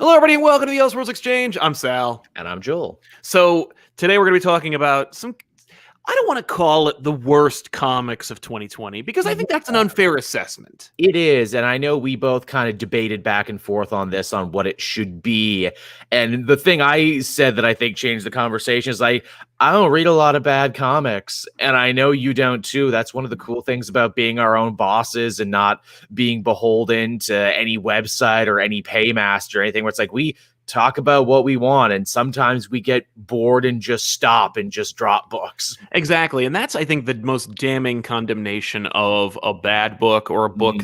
Hello, everybody, and welcome to the Elseworlds Exchange. I'm Sal. And I'm Joel. So today we're going to be talking about some, I don't want to call it the worst comics of 2020, because I think that's an unfair assessment. It is, and I know we both kind of debated back and forth on this, on what it should be. And the thing I said that I think changed the conversation is I don't read a lot of bad comics, and I know you don't too. That's one of the cool things about being our own bosses and not being beholden to any website or any paymaster or anything, where it's like we talk about what we want, and sometimes we get bored and just stop and just drop books. Exactly, and that's, I think, the most damning condemnation of a bad book or a book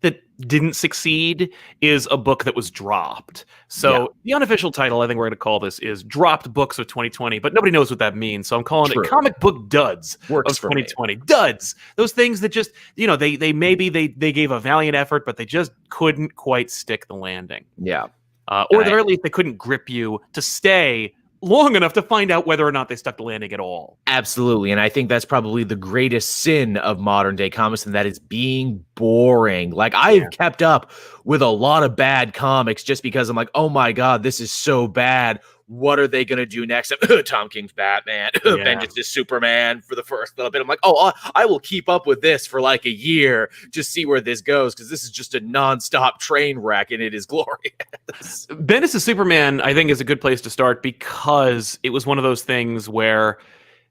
that didn't succeed is a book that was dropped. So the unofficial title, I think we're going to call this, is Dropped Books of 2020, but nobody knows what that means, so I'm calling it Comic Book Duds of 2020. Duds! Those things that just, you know, they gave a valiant effort, but they just couldn't quite stick the landing. Yeah. Or at the very least, they couldn't grip you to stay long enough to find out whether or not they stuck the landing at all. Absolutely. And I think that's probably the greatest sin of modern day comics, and that is being boring. Like, I've kept up with a lot of bad comics just because I'm like, oh my God, this is so bad. What are they going to do next? Tom King's Batman, Bendis Superman for the first little bit. I'm like, oh, I will keep up with this for like a year, just see where this goes, because this is just a nonstop train wreck, and it is glorious. Bendis Superman, I think, is a good place to start, because it was one of those things where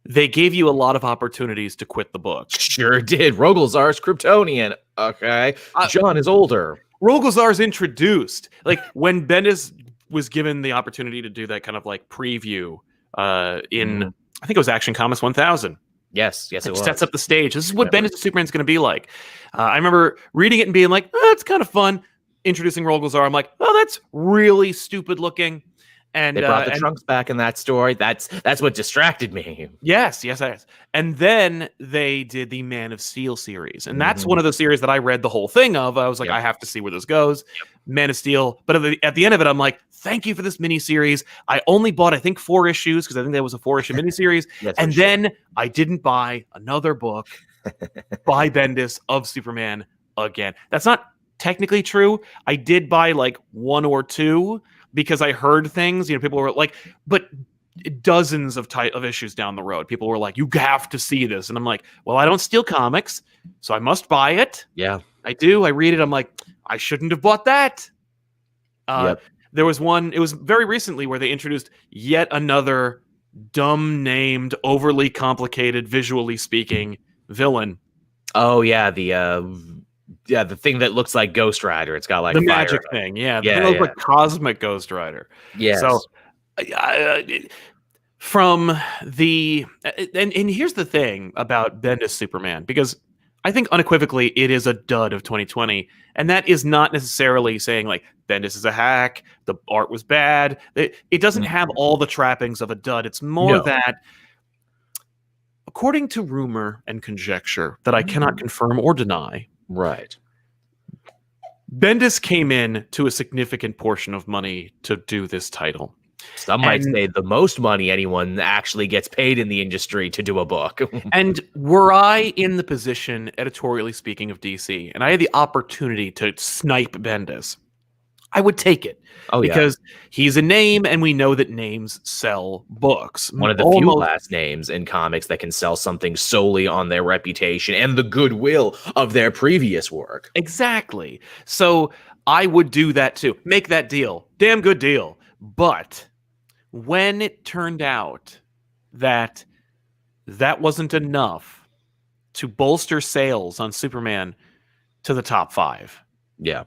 they gave you a lot of opportunities to quit the book. Sure did. Rogelzar's Kryptonian. Okay. John is older. Rogelzar's introduced. Like, when Bendis was given the opportunity to do that kind of like preview in, I think it was Action Comics 1000. Yes, it was. Sets up the stage. This is what Bendis Superman's going to be like. I remember reading it and being like, oh, it's kind of fun. Introducing Rogelzar, I'm like, oh, that's really stupid looking. And they brought the trunks back in that story. That's what distracted me. Yes. And then they did the Man of Steel series. And that's one of the series that I read the whole thing of. I was like, I have to see where this goes. Man of Steel. But at the end of it, I'm like, thank you for this miniseries. I only bought, I think, 4 issues, because I think that was a 4-issue miniseries. And then I didn't buy another book by Bendis of Superman again. That's not technically true. I did buy like 1 or 2, because I heard things, you know, people were like, but dozens of issues down the road, people were like, you have to see this. And I'm like, well, I don't steal comics, so I must buy it. Yeah. I do. I read it. I'm like, I shouldn't have bought that. There was one, it was very recently, where they introduced yet another dumb named, overly complicated, visually speaking, villain. Oh, yeah. The thing that looks like Ghost Rider. It's got like the magic thing. The like cosmic Ghost Rider. Yes. So from the and here's the thing about Bendis Superman, because I think unequivocally it is a dud of 2020, and that is not necessarily saying like Bendis is a hack, the art was bad. It doesn't have all the trappings of a dud. It's more that, according to rumor and conjecture that I cannot confirm or deny, right, Bendis came in to a significant portion of money to do this title. Some might say the most money anyone actually gets paid in the industry to do a book. And were I in the position, editorially speaking, of DC, and I had the opportunity to snipe Bendis, I would take it. Because he's a name, and we know that names sell books. One of the few last names in comics that can sell something solely on their reputation and the goodwill of their previous work. Exactly. So I would do that too. Make that deal. Damn good deal. But when it turned out that that wasn't enough to bolster sales on Superman to the top 5. Yeah.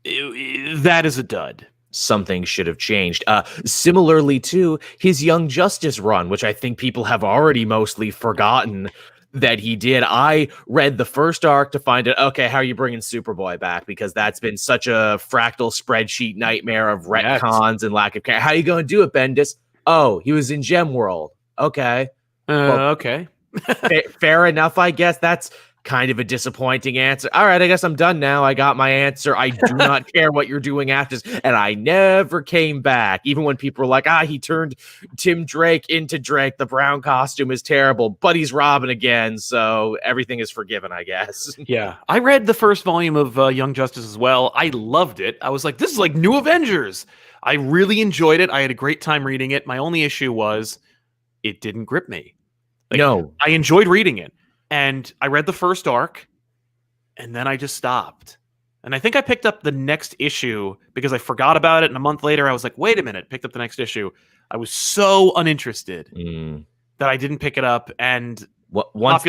That is a dud. Something should have changed. Similarly to his Young Justice run, which I think people have already mostly forgotten that he did. I read the first arc to find out, okay, how are you bringing Superboy back? Because that's been such a fractal spreadsheet nightmare of retcons and lack of care. How are you going to do it, Bendis? Oh, he was in Gem World. Okay. Okay. Fair enough, I guess. That's kind of a disappointing answer. All right, I guess I'm done now. I got my answer. I do not care what you're doing after this. And I never came back. Even when people were like, he turned Tim Drake into Drake. The brown costume is terrible, but he's Robin again. So everything is forgiven, I guess. Yeah. I read the first volume of Young Justice as well. I loved it. I was like, this is like New Avengers. I really enjoyed it. I had a great time reading it. My only issue was it didn't grip me. Like, no. I enjoyed reading it. And I read the first arc, and then I just stopped. And I think I picked up the next issue because I forgot about it. And a month later, I was like, wait a minute, picked up the next issue. I was so uninterested that I didn't pick it up. And once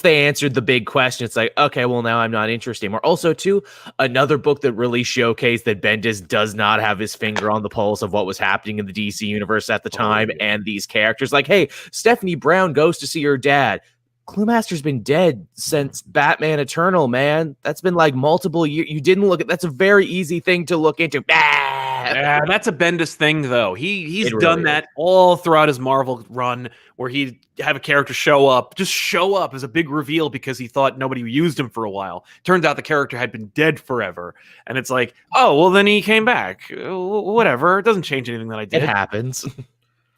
they answered the big question, it's like, okay, well, now I'm not interested anymore. Also, too, another book that really showcased that Bendis does not have his finger on the pulse of what was happening in the DC universe at the time, and these characters. Like, hey, Stephanie Brown goes to see her dad. Cluemaster's been dead since Batman Eternal, man. That's been like multiple years. You didn't look at that's a very easy thing to look into. Yeah, that's a Bendis thing, though. He's done that all throughout his Marvel run, where he'd have a character show up as a big reveal because he thought nobody used him for a while. Turns out the character had been dead forever. And it's like, oh, well, then he came back. Whatever. It doesn't change anything that I did. It happens.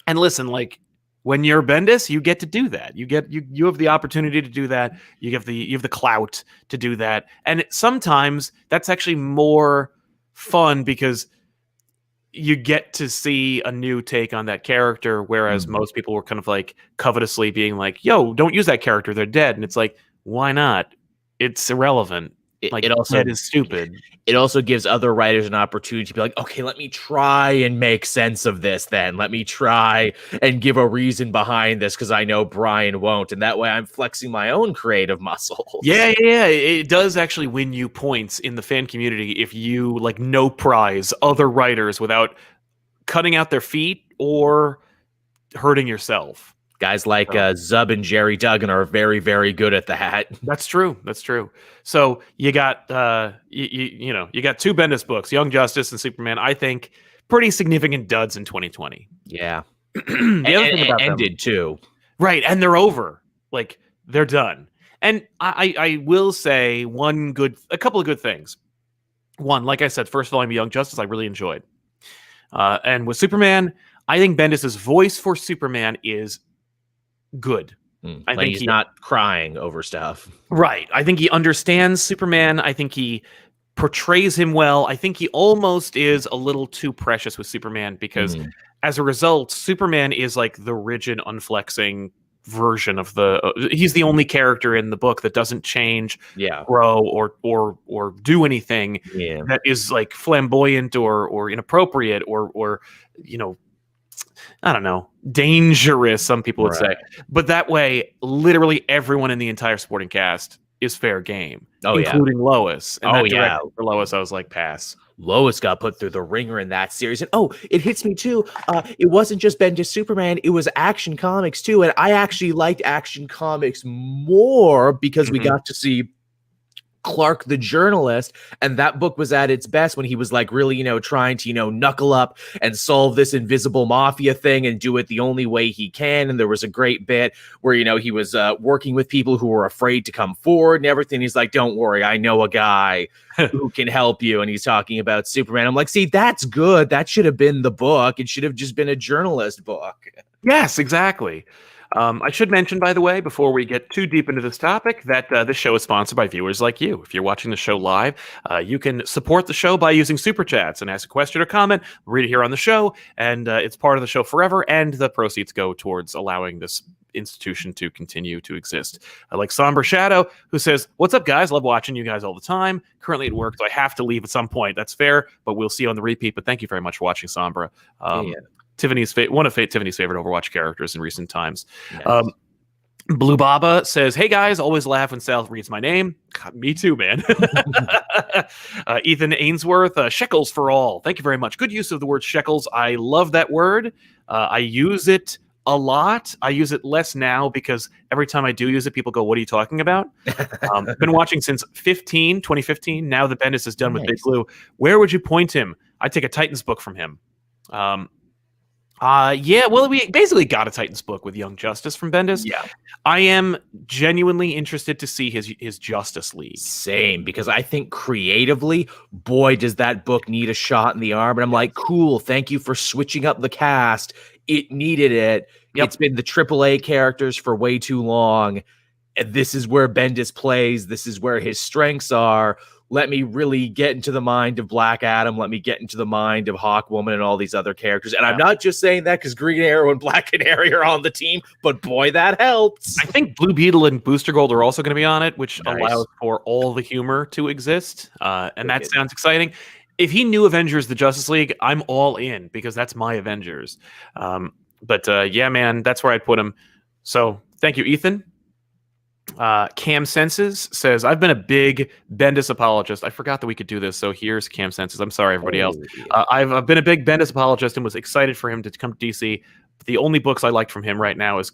And listen, like, when you're Bendis, you get to do that. You have the opportunity to do that. You have the clout to do that. And sometimes that's actually more fun because you get to see a new take on that character, whereas most people were kind of like covetously being like, yo, don't use that character. They're dead. And it's like, why not? It's irrelevant. It also is stupid. It also gives other writers an opportunity to be like, okay, let me try and make sense of this then. Let me try and give a reason behind this because I know Brian won't. And that way I'm flexing my own creative muscles. Yeah. It does actually win you points in the fan community if you like no prize other writers without cutting out their feet or hurting yourself. Guys like Zub and Jerry Duggan are very, very good at that. That's true. So you got you got two Bendis books, Young Justice and Superman. I think pretty significant duds in 2020. Yeah, the other thing about ended too, right? And they're over. Like they're done. And I will say a couple of good things. One, like I said, first volume of Young Justice, I really enjoyed. And with Superman, I think Bendis's voice for Superman is good. I think he's not crying over stuff. Right. I think he understands Superman. I think he portrays him well. I think he almost is a little too precious with Superman because as a result, Superman is like the rigid, unflexing version of he's the only character in the book that doesn't change, grow or do anything that is like flamboyant or inappropriate or I don't know, dangerous, some people would say. But that way, literally everyone in the entire supporting cast is fair game, including Lois. And for Lois, I was like, pass. Lois got put through the ringer in that series. And it hits me too. It wasn't just Bendis Superman, it was Action Comics too. And I actually liked Action Comics more because we got to see Clark the journalist, and that book was at its best when he was like really trying to knuckle up and solve this invisible mafia thing and do it the only way he can. And there was a great bit where he was working with people who were afraid to come forward and everything. He's like, don't worry, I know a guy who can help you. And he's talking about Superman. I'm like, see, that's good. That should have been the book. It should have just been a journalist book. Yes, exactly. I should mention, by the way, before we get too deep into this topic, that this show is sponsored by viewers like you. If you're watching the show live, you can support the show by using Super Chats and ask a question or comment. We'll read it here on the show, and it's part of the show forever, and the proceeds go towards allowing this institution to continue to exist. I like Somber Shadow, who says, what's up, guys? Love watching you guys all the time. Currently at work, so I have to leave at some point. That's fair, but we'll see you on the repeat. But thank you very much for watching, Sombra. Tiffany's one of Tiffany's favorite Overwatch characters in recent times. Nice. Blue Baba says, hey guys, always laugh when Sal reads my name. God, me too, man. Ethan Ainsworth, shekels for all. Thank you very much. Good use of the word shekels. I love that word. I use it a lot. I use it less now because every time I do use it, people go, what are you talking about? I've been watching since 2015. Now that Bendis is done with Big Blue. Where would you point him? I'd take a Titans book from him. Yeah, well, we basically got a Titans book with Young Justice from Bendis. Yeah. I am genuinely interested to see his Justice League. Same, because I think creatively, boy, does that book need a shot in the arm. And I'm like, cool, thank you for switching up the cast. It needed it. Yep. It's been the AAA characters for way too long. And this is where Bendis plays. This is where his strengths are. Let me really get into the mind of Black Adam. Let me get into the mind of Hawkwoman and all these other characters. And I'm not just saying that because Green Arrow and Black Canary are on the team, but boy, that helps. I think Blue Beetle and Booster Gold are also going to be on it, which allows for all the humor to exist. And that sounds exciting. If he knew Avengers, the Justice League, I'm all in because that's my Avengers. But yeah, man, that's where I'd put him. So thank you, Ethan. Cam Senses says, I've been a big Bendis apologist. I forgot that we could do this, so here's Cam Senses. I'm sorry, everybody else. I've been a big Bendis apologist and was excited for him to come to DC. The only books I liked from him right now is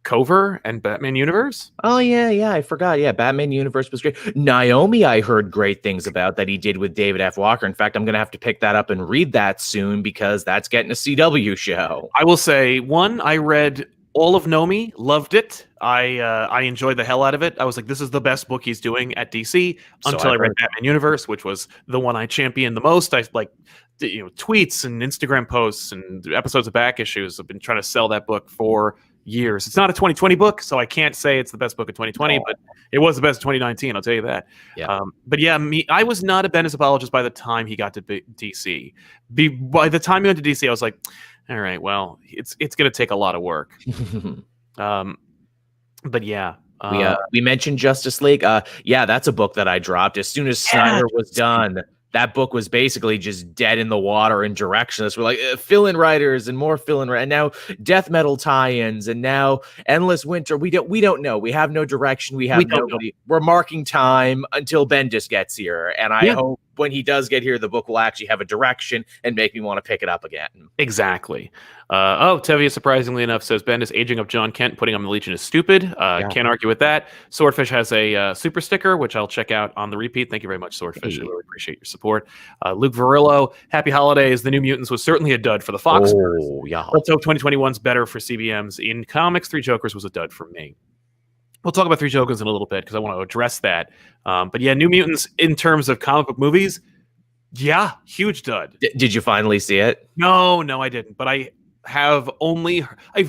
Cover and Batman Universe. Oh, yeah, I forgot. Yeah, Batman Universe was great. Naomi, I heard great things about that he did with David F. Walker. In fact, I'm going to have to pick that up and read that soon because that's getting a CW show. I will say, I read all of Nomi, loved it. I enjoyed the hell out of it. I was like, this is the best book he's doing at DC until I read Batman Universe, which was the one I championed the most. I like, tweets and Instagram posts and episodes of back issues. I've been trying to sell that book for years. It's not a 2020 book, so I can't say it's the best book of 2020, but it was the best of 2019. I'll tell you that. Yeah. But yeah, I was not a Bendis apologist by the time he got to DC. By the time he went to DC, I was like, all right, well, it's going to take a lot of work. But yeah. We mentioned Justice League. Yeah, that's a book that I dropped. As soon as Snyder was done, that book was basically just dead in the water and directionless. We're like, fill-in writers and more fill-in, and now death metal tie-ins, and now Endless Winter. We don't know. We have no direction. We have nobody. We're marking time until Bendis gets here, and I hope when he does get here, the book will actually have a direction and make me want to pick it up again. Exactly. Tevia, surprisingly enough, says Bendis aging of John Kent, putting him in the Legion is stupid. Can't argue with that. Swordfish has a super sticker, which I'll check out on the repeat. Thank you very much, Swordfish. I really appreciate your support. Luke Varillo, happy holidays. The New Mutants was certainly a dud for the Fox. Oh, yeah. Let's hope 2021's better for CBMs. In comics, Three Jokers was a dud for me. We'll talk about Three Jokers in a little bit because I want to address that. But yeah, New Mutants in terms of comic book movies, yeah, huge dud. Did you finally see it? No, I didn't. But I've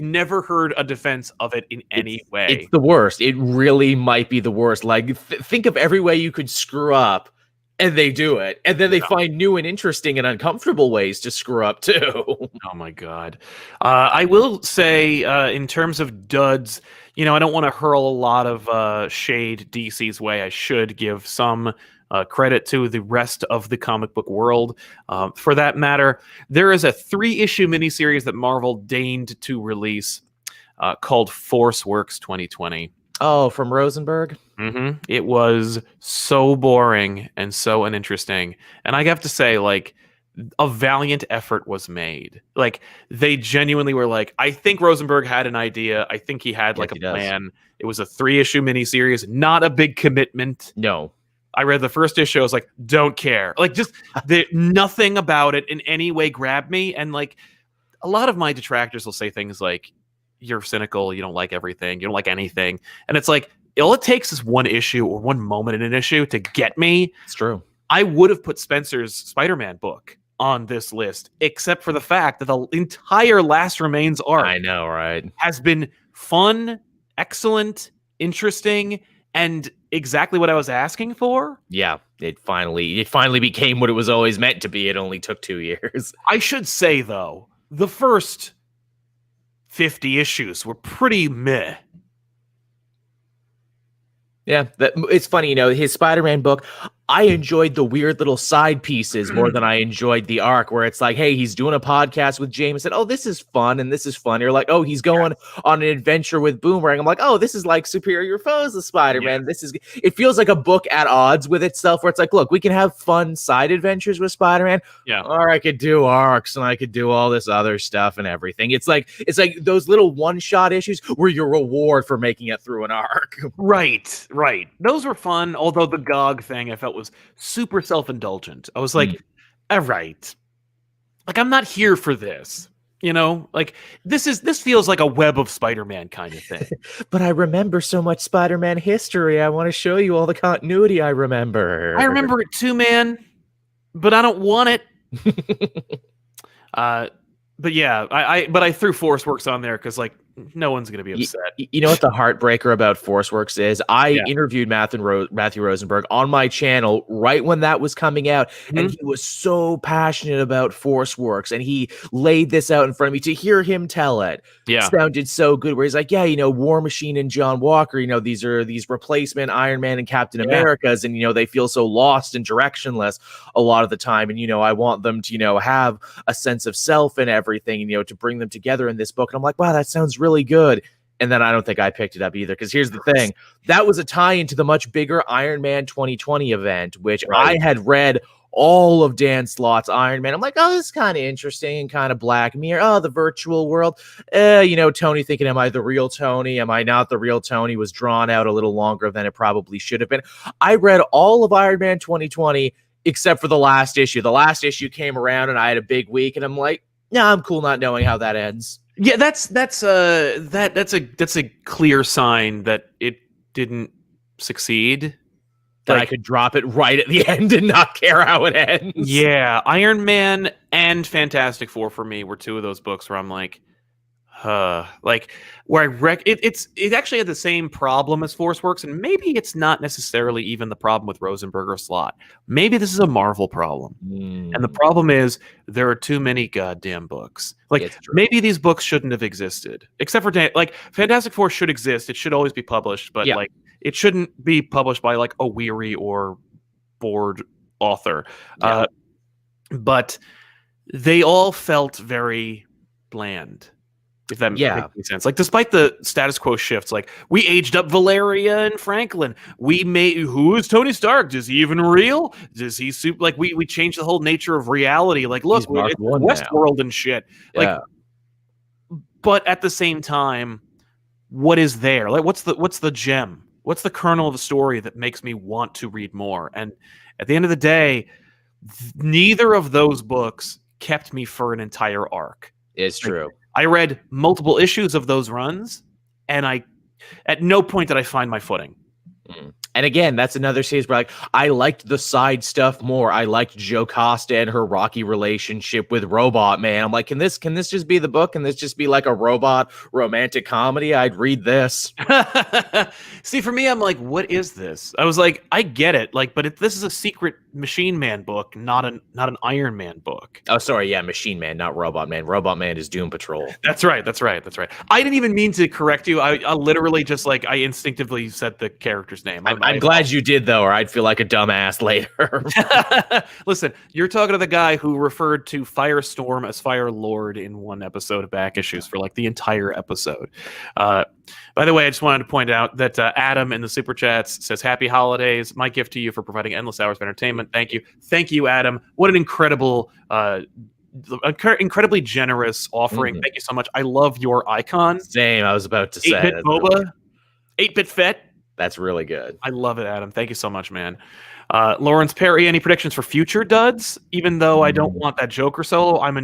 never heard a defense of it in any way. It's the worst. It really might be the worst. Like, think of every way you could screw up, and they do it. And then they find new and interesting and uncomfortable ways to screw up, too. Oh, my God. I will say, in terms of duds, I don't want to hurl a lot of shade DC's way. I should give some credit to the rest of the comic book world. For that matter, there is a 3-issue miniseries that Marvel deigned to release called Force Works 2020. Oh, from Rosenberg? Mm-hmm. It was so boring and so uninteresting. And I have to say, like, a valiant effort was made. Like, they genuinely were like, I think Rosenberg had an idea. I think he had a plan. It was a 3-issue miniseries, not a big commitment. No. I read the first issue. I was like, don't care. Like, just nothing about it in any way grabbed me. And like, a lot of my detractors will say things like, you're cynical. You don't like everything. You don't like anything. And it's like, all it takes is one issue or one moment in an issue to get me. It's true. I would have put Spencer's Spider-Man book on this list, except for the fact that the entire Last Remains arc, I know, right, has been fun, excellent, interesting, and exactly what I was asking for. Yeah, it finally became what it was always meant to be. It only took 2 years. I should say, though, the first 50 issues were pretty meh. Yeah, it's funny, his Spider-Man book, I enjoyed the weird little side pieces more than I enjoyed the arc where it's like, hey, he's doing a podcast with Jameson. Oh, this is fun. And this is fun. You're like, oh, he's going on an adventure with Boomerang. I'm like, oh, this is like Superior Foes of Spider-Man. Yeah. It feels like a book at odds with itself where it's like, look, we can have fun side adventures with Spider-Man. Yeah. Or I could do arcs and I could do all this other stuff and everything. It's like those little one-shot issues were your reward for making it through an arc. Right. Those were fun. Although the GOG thing I felt was super self-indulgent. I was like, all right. like I'm not here for this. You know, like this feels like a Web of Spider-Man kind of thing. But I remember so much Spider-Man history. I want to show you all the continuity I remember. I remember it too, man, but I don't want it. But yeah, I threw Force Works on there because like no one's gonna be upset. You know what the heartbreaker about Force Works is? I interviewed Matthew Rosenberg on my channel right when that was coming out, and he was so passionate about Force Works, and he laid this out in front of me. To hear him tell it, sounded so good. Where he's like, "Yeah, you know, War Machine and John Walker, you know, these are these replacement Iron Man and Captain Americas, and you know, they feel so lost and directionless a lot of the time, and you know, I want them to, you know, have a sense of self and everything, and you know, to bring them together in this book." And I'm like, wow, that sounds really good. And then I don't think I picked it up either, because here's the thing, that was a tie into the much bigger Iron Man 2020 event, which I had read all of Dan Slott's Iron Man. I'm like, oh, this is kind of interesting and kind of Black Mirror. Oh, the virtual world. You know, Tony thinking, am I the real Tony? Am I not the real Tony? Was drawn out a little longer than it probably should have been. I read all of Iron Man 2020 except for the last issue. The last issue came around and I had a big week, and I'm like, yeah, I'm cool not knowing how that ends. Yeah, that's a clear sign that it didn't succeed. That I could drop it right at the end and not care how it ends. Yeah, Iron Man and Fantastic Four for me were two of those books where I'm like, like where it actually had the same problem as Force Works, and maybe it's not necessarily even the problem with Rosenberg or Slott. Maybe this is a Marvel problem, and the problem is there are too many goddamn books. Like maybe these books shouldn't have existed, except for like Fantastic Four should exist. It should always be published, but like it shouldn't be published by like a weary or bored author. But they all felt very bland. If that makes any sense. Like, despite the status quo shifts, like, we aged up Valeria and Franklin. We made, who is Tony Stark? Is he even real? Does he like, we changed the whole nature of reality. Like, look, it's Westworld and shit. Like, but at the same time, what is there? Like, what's the gem? What's the kernel of the story that makes me want to read more? And at the end of the day, neither of those books kept me for an entire arc. It's true. I read multiple issues of those runs, and at no point did I find my footing. And again, that's another series where like I liked the side stuff more. I liked Joe Costa and her rocky relationship with Robot Man. I'm like, can this just be the book? Can this just be like a robot romantic comedy? I'd read this. See, for me, I'm like, what is this? I was like, I get it, like, but this is a secret Machine Man book, not an Iron Man book. Oh, sorry, yeah, Machine Man, not Robot Man. Robot Man is Doom Patrol. That's right. I didn't even mean to correct you. I literally just like I instinctively said the character's name. I'm glad you did, though, or I'd feel like a dumbass later. Listen, you're talking to the guy who referred to Firestorm as Fire Lord in one episode of back issues for like the entire episode. By the way, I just wanted to point out that Adam in the Super Chats says, happy holidays. My gift to you for providing endless hours of entertainment. Thank you. Thank you, Adam. What an incredibly generous offering. Thank you so much. I love your icon. Same, I was about to say. 8-bit Boba. 8-bit Fett. That's really good. I love it, Adam. Thank you so much, man. Lawrence Perry, any predictions for future duds? Even though I don't want that Joker solo, I'm a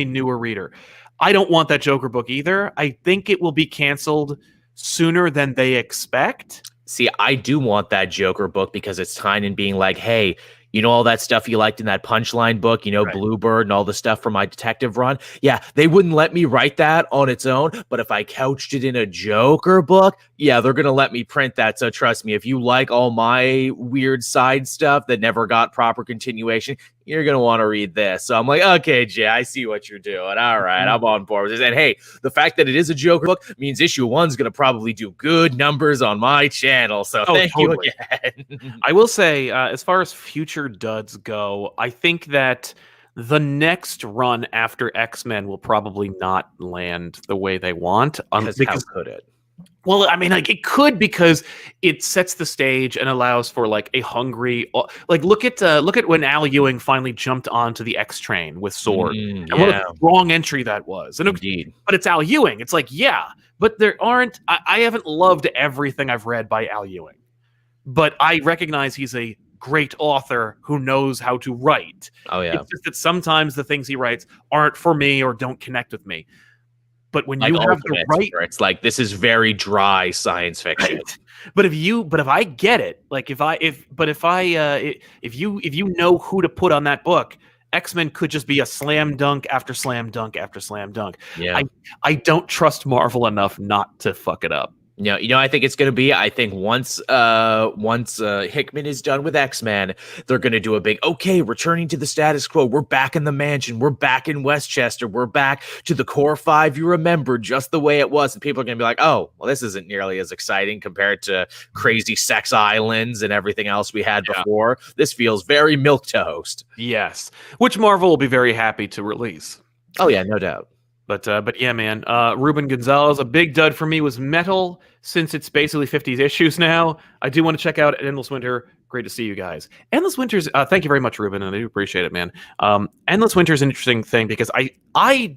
newer reader. I don't want that Joker book either. I think it will be canceled sooner than they expect. See, I do want that Joker book because it's Tynion being like, hey, you know all that stuff you liked in that Punchline book, you know, right. Bluebird and all the stuff from my detective run? Yeah, they wouldn't let me write that on its own, but if I couched it in a Joker book, yeah, they're going to let me print that. So trust me, if you like all my weird side stuff that never got proper continuation, you're going to want to read this. So I'm like, okay, Jay, I see what you're doing. All right, I'm on board with this. And hey, the fact that it is a Joker book means issue 1's going to probably do good numbers on my channel. So thank you again. I will say, as far as future duds go, I think that the next run after X-Men will probably not land the way they want. Because how could it? Well, I mean, like it could because it sets the stage and allows for like a hungry, like look at when Al Ewing finally jumped onto the X train with Sword, and what a wrong entry that was. And indeed, but it's Al Ewing. It's like but there aren't. I haven't loved everything I've read by Al Ewing, but I recognize he's a great author who knows how to write. Oh yeah. It's just that sometimes the things he writes aren't for me or don't connect with me. But when like you have the right, it's like, this is very dry science fiction. Right. But if I get it, like if you know who to put on that book, X-Men could just be a slam dunk after slam dunk after slam dunk. Yeah. I don't trust Marvel enough not to fuck it up. I think it's going to be, I think once Hickman is done with X-Men, they're going to do a big, okay, returning to the status quo. We're back in the mansion. We're back in Westchester. We're back to the core 5 you remember, just the way it was. And people are going to be like, oh, well, this isn't nearly as exciting compared to crazy sex islands and everything else we had before. This feels very milquetoast. Yes. Which Marvel will be very happy to release. Oh yeah, no doubt. But yeah, man, Ruben Gonzalez, a big dud for me was Metal, since it's basically 50 issues now. I do want to check out Endless Winter. Great to see you guys. Endless Winter's, thank you very much, Ruben, and I do appreciate it, man. Endless Winter is an interesting thing because I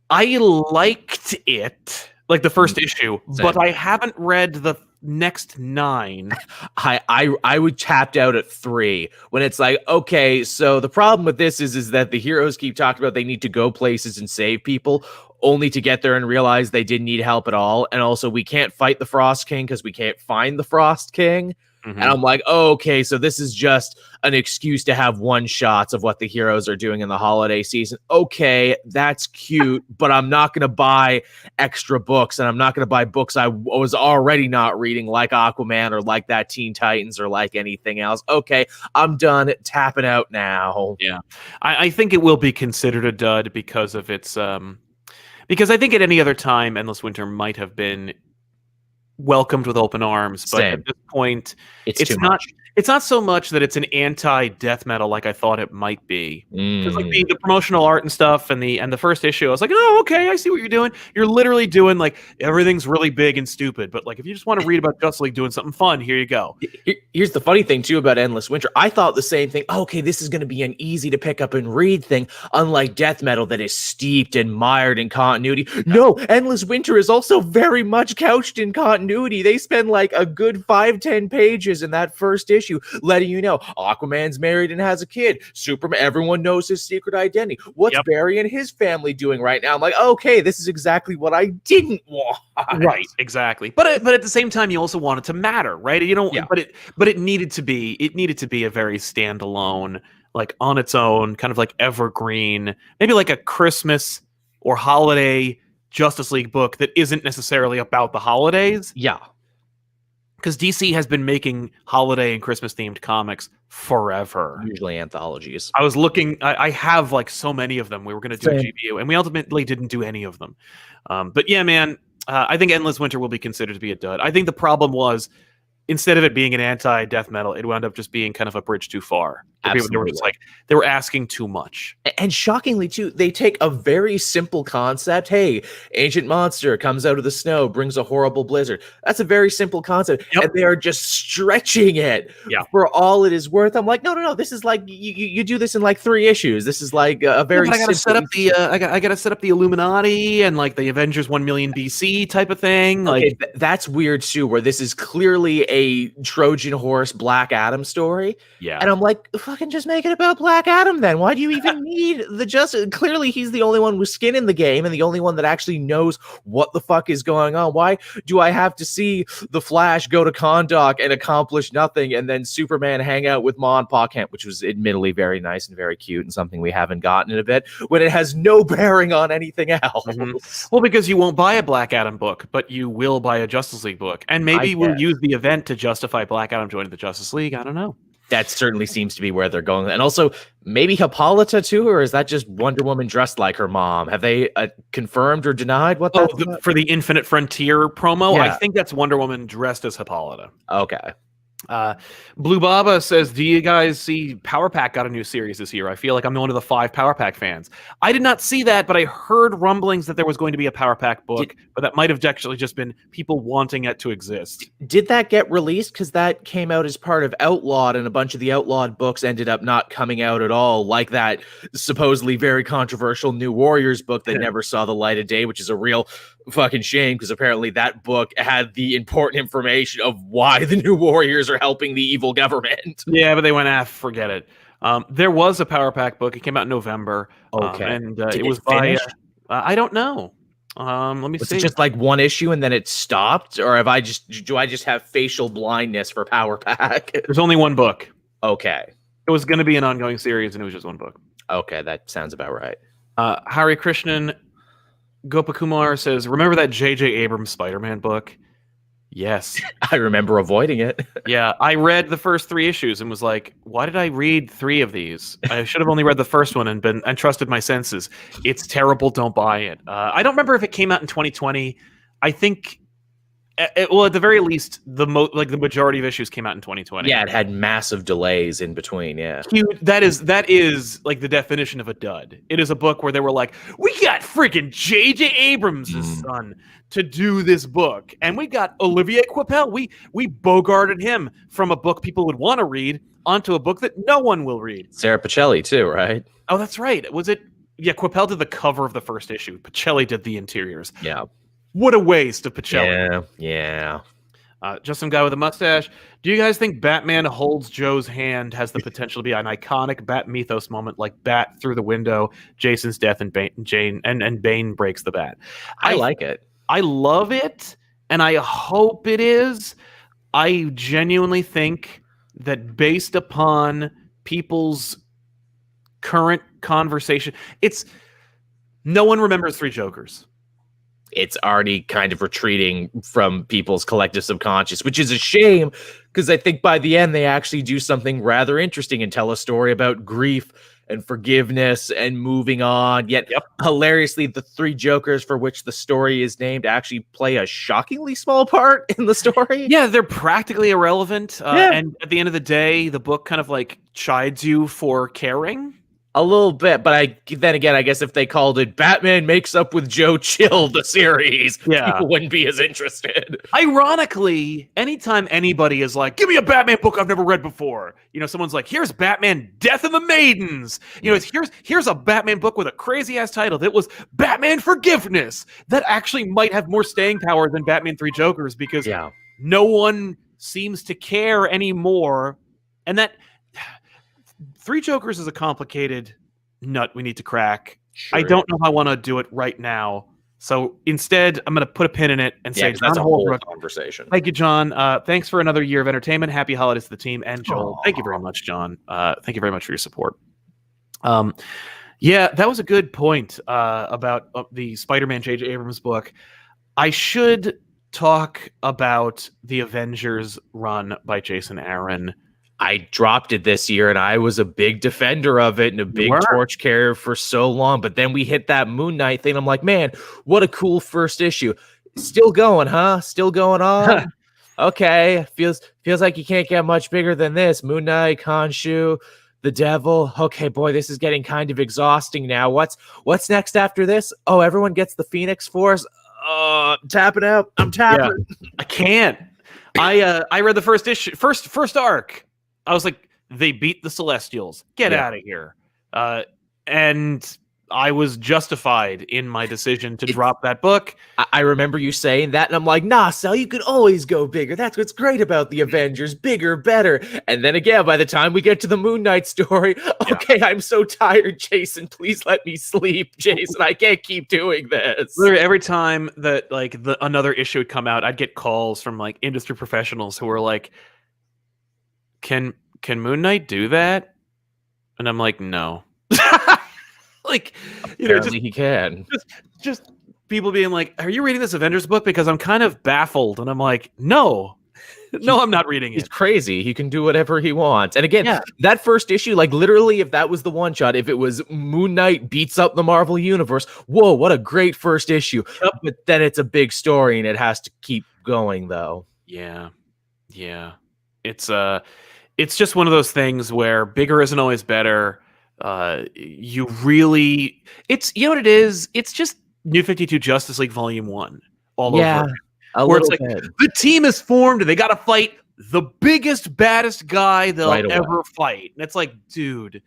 liked it, like the first issue, but I haven't read the next 9. I would tapped out at 3 when it's like, okay, so the problem with this is that the heroes keep talking about they need to go places and save people, only to get there and realize they didn't need help at all. And also, we can't fight the Frost King because we can't find the Frost King. And I'm like, oh, okay, so this is just an excuse to have one-shots of what the heroes are doing in the holiday season. Okay, that's cute, but I'm not going to buy extra books, and I'm not going to buy books I was already not reading, like Aquaman or like that Teen Titans or like anything else. Okay, I'm done tapping out now. Yeah, I think it will be considered a dud because of its... because I think at any other time, Endless Winter might have been welcomed with open arms, but at this point it's too not much. It's not so much that it's an anti-death metal like I thought it might be. Because like the promotional art and stuff and the first issue, I was like, oh, okay, I see what you're doing. You're literally doing like everything's really big and stupid, but like if you just want to read about Justice League doing something fun, here you go. Here's the funny thing too about Endless Winter. I thought the same thing. Oh, okay, this is going to be an easy to pick up and read thing, unlike death metal that is steeped and mired in continuity. No, Endless Winter is also very much couched in continuity. They spend like a good 5-10 pages in that first issue letting you know Aquaman's married and has a kid. Superman, everyone knows his secret identity. What's Barry and his family doing right now? I'm like, okay, this is exactly what I didn't want. Right, exactly. But at the same time, you also want it to matter, right? You know, but it needed to be a very standalone, like on its own, kind of like evergreen, maybe like a Christmas or holiday Justice League book that isn't necessarily about the holidays. Yeah. Because DC has been making holiday and Christmas themed comics forever. Usually anthologies. I was looking, I have like so many of them. We were going to do a GBU, and we ultimately didn't do any of them. But yeah, man, I think Endless Winter will be considered to be a dud. I think the problem was, instead of it being an anti-death metal, it wound up just being kind of a bridge too far. People were just like, they were asking too much. And shockingly, too, they take a very simple concept. Hey, ancient monster comes out of the snow, brings a horrible blizzard. That's a very simple concept. And they are just stretching it for all it is worth. I'm like, no. This is like, you do this in like 3 issues. This is like a very I gotta set up the I gotta set up the Illuminati and like the Avengers 1 million BC type of thing. Okay, like that's weird too, where this is clearly a Trojan horse Black Adam story. Yeah. And I'm like, fucking just make it about Black Adam then. Why do you even need the Justice? Clearly he's the only one with skin in the game and the only one that actually knows what the fuck is going on. Why do I have to see the Flash go to Kahndaq and accomplish nothing, and then Superman hang out with Ma and Pa Kent, which was admittedly very nice and very cute and something we haven't gotten in a bit, when it has no bearing on anything else? Well, because you won't buy a Black Adam book, but you will buy a Justice League book. And maybe we'll use the event to justify Black Adam joining the Justice League. I don't know. That certainly seems to be where they're going. And also, maybe Hippolyta too, or is that just Wonder Woman dressed like her mom? Have they confirmed or denied what that's about? For the Infinite Frontier promo? I think that's Wonder Woman dressed as Hippolyta. Okay. Blue Baba says, do you guys see Power Pack got a new series this year? I feel like I'm one of the 5 Power Pack fans. I did not see that, but I heard rumblings that there was going to be a Power Pack book, but that might have actually just been people wanting it to exist. Did that get released? Because that came out as part of Outlawed, and a bunch of the Outlawed books ended up not coming out at all, like that supposedly very controversial New Warriors book that never saw the light of day, which is a real fucking shame, because apparently that book had the important information of why the New Warriors are helping the evil government. Yeah, but they went, forget it. There was a Power Pack book. It came out in November. Okay. And Did it was by... finish? I don't know. Let me Was see. it just like one issue and then it stopped? Or do I just have facial blindness for Power Pack? There's only one book. Okay. It was going to be an ongoing series, and it was just one book. Okay, that sounds about right. Hari Krishnan Gopakumar says, remember that J.J. Abrams Spider-Man book? Yes. I remember avoiding it. Yeah, I read the first 3 issues and was like, why did I read 3 of these? I should have only read the first one and trusted my senses. It's terrible. Don't buy it. I don't remember if it came out in 2020. I think... well, at the very least, the majority of issues came out in 2020. Yeah, it had massive delays in between. Yeah, huge. That is like the definition of a dud. It is a book where they were like, we got freaking J.J. Abrams' son to do this book, and we got Olivier Coipel. We bogarted him from a book people would want to read onto a book that no one will read. Sarah Pacelli too, right? Oh, that's right. Was it? Yeah, Coipel did the cover of the first issue. Pacelli did the interiors. Yeah. What a waste of Pacelli. Yeah. Just some guy with a mustache. Do you guys think Batman holds Joe's hand has the potential to be an iconic Bat mythos moment, like Bat through the window, Jason's death, and Bane breaks the bat? I like it. I love it, and I hope it is. I genuinely think that based upon people's current conversation, no one remembers Three Jokers. It's already kind of retreating from people's collective subconscious, which is a shame, because I think by the end they actually do something rather interesting and tell a story about grief and forgiveness and moving on. Yet, hilariously, the 3 Jokers for which the story is named actually play a shockingly small part in the story. Yeah, they're practically irrelevant. And at the end of the day, the book kind of like chides you for caring. A little bit, but then again, I guess if they called it Batman Makes Up with Joe Chill, the series, people wouldn't be as interested. Ironically, anytime anybody is like, give me a Batman book I've never read before, someone's like, here's Batman Death of the Maidens. Here's a Batman book with a crazy-ass title that was Batman Forgiveness. That actually might have more staying power than Batman 3 Jokers, because no one seems to care anymore. And that... 3 Jokers is a complicated nut we need to crack. Sure. I don't know how I want to do it right now. So instead, I'm going to put a pin in it and say, that's a whole conversation. Thank you, John. Thanks for another year of entertainment. Happy holidays to the team. And Joel, thank you very much, John. Thank you very much for your support. Yeah, that was a good point about the Spider-Man J.J. Abrams book. I should talk about the Avengers run by Jason Aaron. I dropped it this year, and I was a big defender of it and a big torch carrier for so long. But then we hit that Moon Knight thing. I'm like, man, what a cool first issue. Still going, huh? Still going on? Okay. Feels like you can't get much bigger than this. Moon Knight, Khonshu, the Devil. Okay, boy, this is getting kind of exhausting now. What's next after this? Oh, everyone gets the Phoenix Force. I'm tapping out. I'm tapping. Yeah. I can't. I read the first issue, first arc. I was like, they beat the Celestials. Get out of here. And I was justified in my decision to drop that book. I remember you saying that, and I'm like, nah, Sal, you could always go bigger. That's what's great about the Avengers. Bigger, better. And then again, by the time we get to the Moon Knight story, okay, I'm so tired, Jason. Please let me sleep, Jason. I can't keep doing this. Literally, every time that another issue would come out, I'd get calls from industry professionals who were like, Can Moon Knight do that? And I'm like, no. Apparently he can. Just people being like, are you reading this Avengers book? Because I'm kind of baffled. And I'm like, no, I'm not reading it. He's crazy. He can do whatever he wants. And again, that first issue, literally, if that was the one shot, if it was Moon Knight beats up the Marvel Universe, whoa, what a great first issue. Yep. But then it's a big story and it has to keep going, though. Yeah. It's just one of those things where bigger isn't always better. You really, you know what it is? It's just New 52 Justice League Volume 1 all over. Where it's the team is formed and they got to fight the biggest, baddest guy they'll ever fight. And it's like, dude,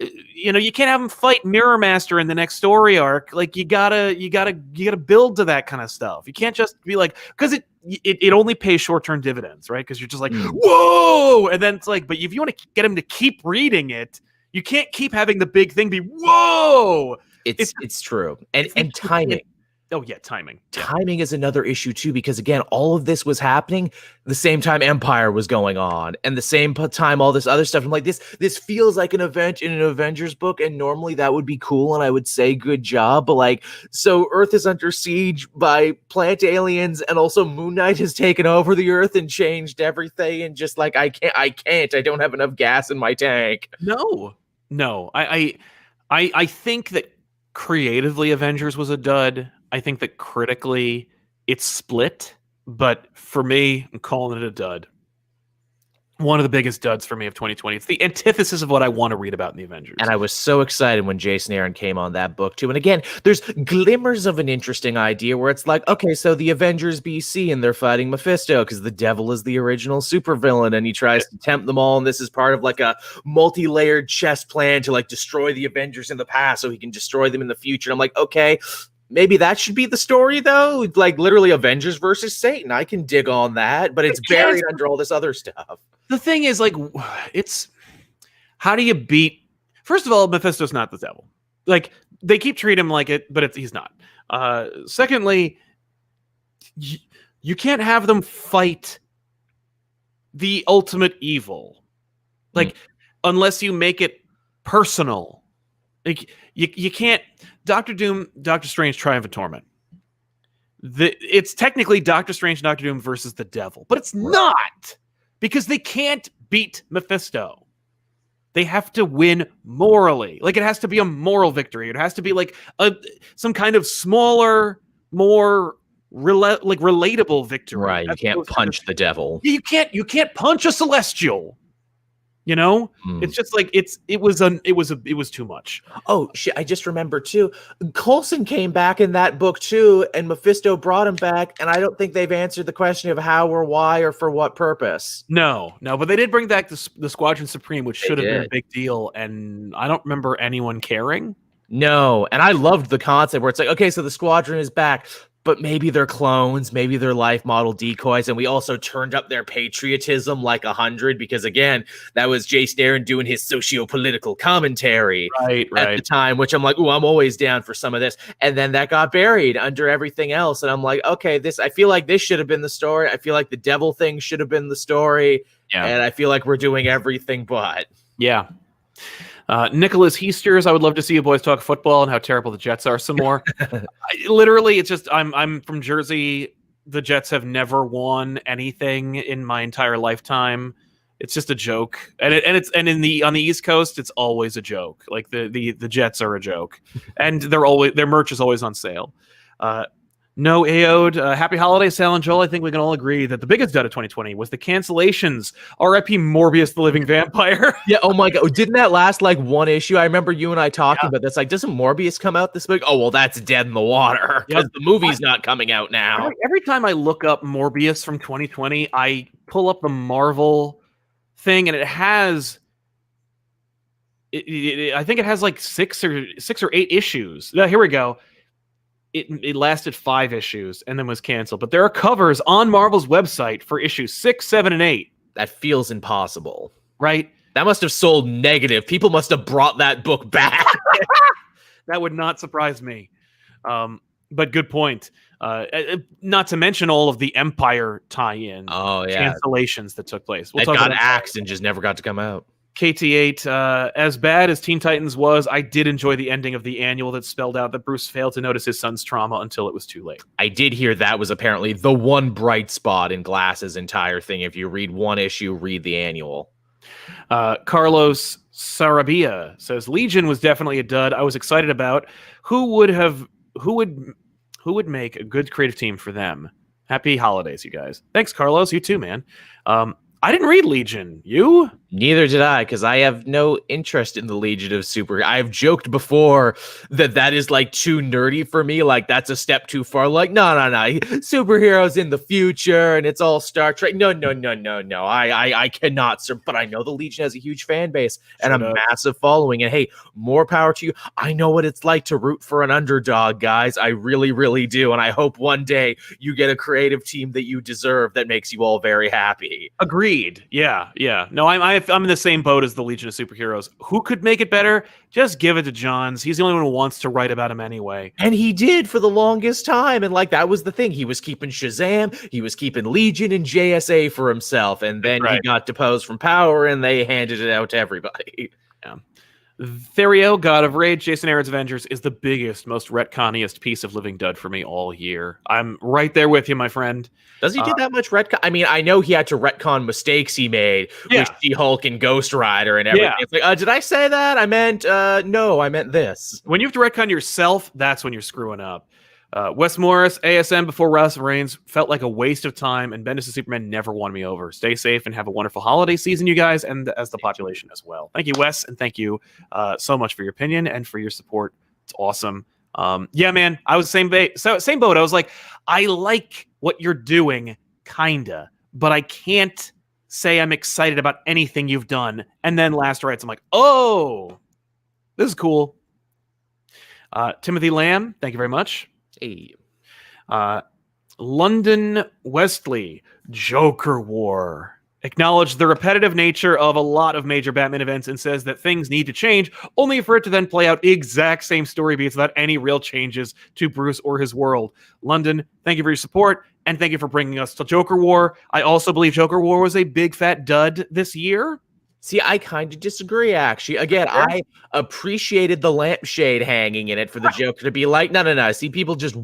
you can't have them fight Mirror Master in the next story arc. Like you gotta build to that kind of stuff. You can't just be like, because it only pays short-term dividends, right? Because you're just like, whoa, and then it's like, but if you want to get him to keep reading it, you can't keep having the big thing be whoa. It's true, and timing. Oh yeah, timing. Timing is another issue too, because again, all of this was happening the same time Empire was going on, and the same time all this other stuff. I'm like, this feels like an event in an Avengers book, and normally that would be cool, and I would say good job. But like, so Earth is under siege by plant aliens, and also Moon Knight has taken over the Earth and changed everything, and just like I don't have enough gas in my tank. No, I think that creatively Avengers was a dud. I think that critically it's split, but for me, I'm calling it a dud. One of the biggest duds for me of 2020. It's the antithesis of what I want to read about in the Avengers. And I was so excited when Jason Aaron came on that book too. And again, there's glimmers of an interesting idea where it's like, okay, so the Avengers BC and they're fighting Mephisto because the devil is the original supervillain and he tries to tempt them all. And this is part of like a multi-layered chess plan to like destroy the Avengers in the past so he can destroy them in the future. And I'm like, okay, maybe that should be the story, though. Like, literally Avengers versus Satan. I can dig on that, but it's buried under all this other stuff. The thing is, like, it's... How do you beat... First of all, Mephisto's not the devil. Like, they keep treating him like it, but he's not. Secondly, you can't have them fight the ultimate evil. Like, unless you make it personal. Like, you can't... Doctor Doom, Doctor Strange, Triumph and Torment. It's technically Doctor Strange, Doctor Doom versus the devil, but it's not, because they can't beat Mephisto. They have to win morally. Like, it has to be a moral victory. It has to be like some kind of smaller, more relatable victory. Right. You can't punch the devil. You can't punch a celestial. You know, it's just like it was too much. Oh shit! I just remember too. Coulson came back in that book too, and Mephisto brought him back. And I don't think they've answered the question of how or why or for what purpose. No, but they did bring back the Squadron Supreme, which should have been a big deal. And I don't remember anyone caring. No, and I loved the concept where it's like, okay, so the Squadron is back. But maybe they're clones, maybe they're life model decoys, and we also turned up their patriotism like 100 because, again, that was Jason Aaron doing his socio-political commentary at the time, which I'm like, ooh, I'm always down for some of this. And then that got buried under everything else, and I'm like, okay, I feel like this should have been the story. I feel like the devil thing should have been the story, and I feel like we're doing everything but. Yeah. Nicholas Heasters, I would love to see you boys talk football and how terrible the Jets are some more. Literally, it's just I'm from Jersey. The Jets have never won anything in my entire lifetime. It's just a joke, and on the East Coast, it's always a joke. Like the Jets are a joke, and their merch is always on sale. No Aod, happy holidays, Sal and Joel. I think we can all agree that the biggest dud of 2020 was the cancellations. R.I.P. Morbius, the Living Vampire. Yeah, oh my god, didn't that last like one issue? I remember you and I talking about this. Like, doesn't Morbius come out this week? Oh well, that's dead in the water because the movie's not coming out now. Every time I look up Morbius from 2020, I pull up the Marvel thing, and it has. I think it has like six or 8 issues. Now, here we go. It lasted 5 issues and then was canceled. But there are covers on Marvel's website for issues 6, 7, and 8. That feels impossible. Right? That must have sold negative. People must have brought that book back. That would not surprise me. But good point. Not to mention all of the Empire tie-in cancellations that took place. It got axed and just never got to come out. KT8, as bad as Teen Titans was, I did enjoy the ending of the annual that spelled out that Bruce failed to notice his son's trauma until it was too late. I did hear that was apparently the one bright spot in Glass's entire thing. If you read one issue, read the annual. Carlos Sarabia says Legion was definitely a dud. I was excited about who would make a good creative team for them. Happy holidays, you guys. Thanks, Carlos. You too, man. I didn't read Legion. You? Neither did I, because I have no interest in the Legion of Super. I've joked before that is like too nerdy for me. Like that's a step too far. Like no, superheroes in the future, and it's all Star Trek. No. I cannot. But I know the Legion has a huge fan base and a massive following. And hey, more power to you. I know what it's like to root for an underdog, guys. I really, really do. And I hope one day you get a creative team that you deserve that makes you all very happy. Agreed. Yeah. No, I'm in the same boat as the Legion of Superheroes. Who could make it better? Just give it to Johns. He's the only one who wants to write about him anyway. And he did for the longest time. And like that was the thing. He was keeping Shazam, he was keeping Legion and JSA for himself. And then he got deposed from power and they handed it out to everybody. Yeah. Therio, God of Rage, Jason Aaron's Avengers is the biggest, most retconiest piece of living dud for me all year. I'm right there with you, my friend. Does he do that much retcon? I mean, I know he had to retcon mistakes he made with She-Hulk and Ghost Rider and everything. Yeah. It's like, did I say that? I meant, no, I meant this. When you have to retcon yourself, that's when you're screwing up. Wes Morris, ASM before Russ Reigns felt like a waste of time, and Bendis Superman never won me over. Stay safe and have a wonderful holiday season, you guys, and as the population as well. Thank you, Wes, and thank you so much for your opinion and for your support. It's awesome. Yeah, man, I was same boat. I was like, I like what you're doing, kinda, but I can't say I'm excited about anything you've done. And then Last Rites, I'm like, oh, this is cool. Timothy Lamb, thank you very much. Hey. London Westley, Joker War. Acknowledged the repetitive nature of a lot of major Batman events and says that things need to change, only for it to then play out exact same story beats without any real changes to Bruce or his world. London, thank you for your support, and thank you for bringing us to Joker War. I also believe Joker War was a big fat dud this year. See, I kind of disagree, actually. Again, I appreciated the lampshade hanging in it for the Joker to be like, no. See, people just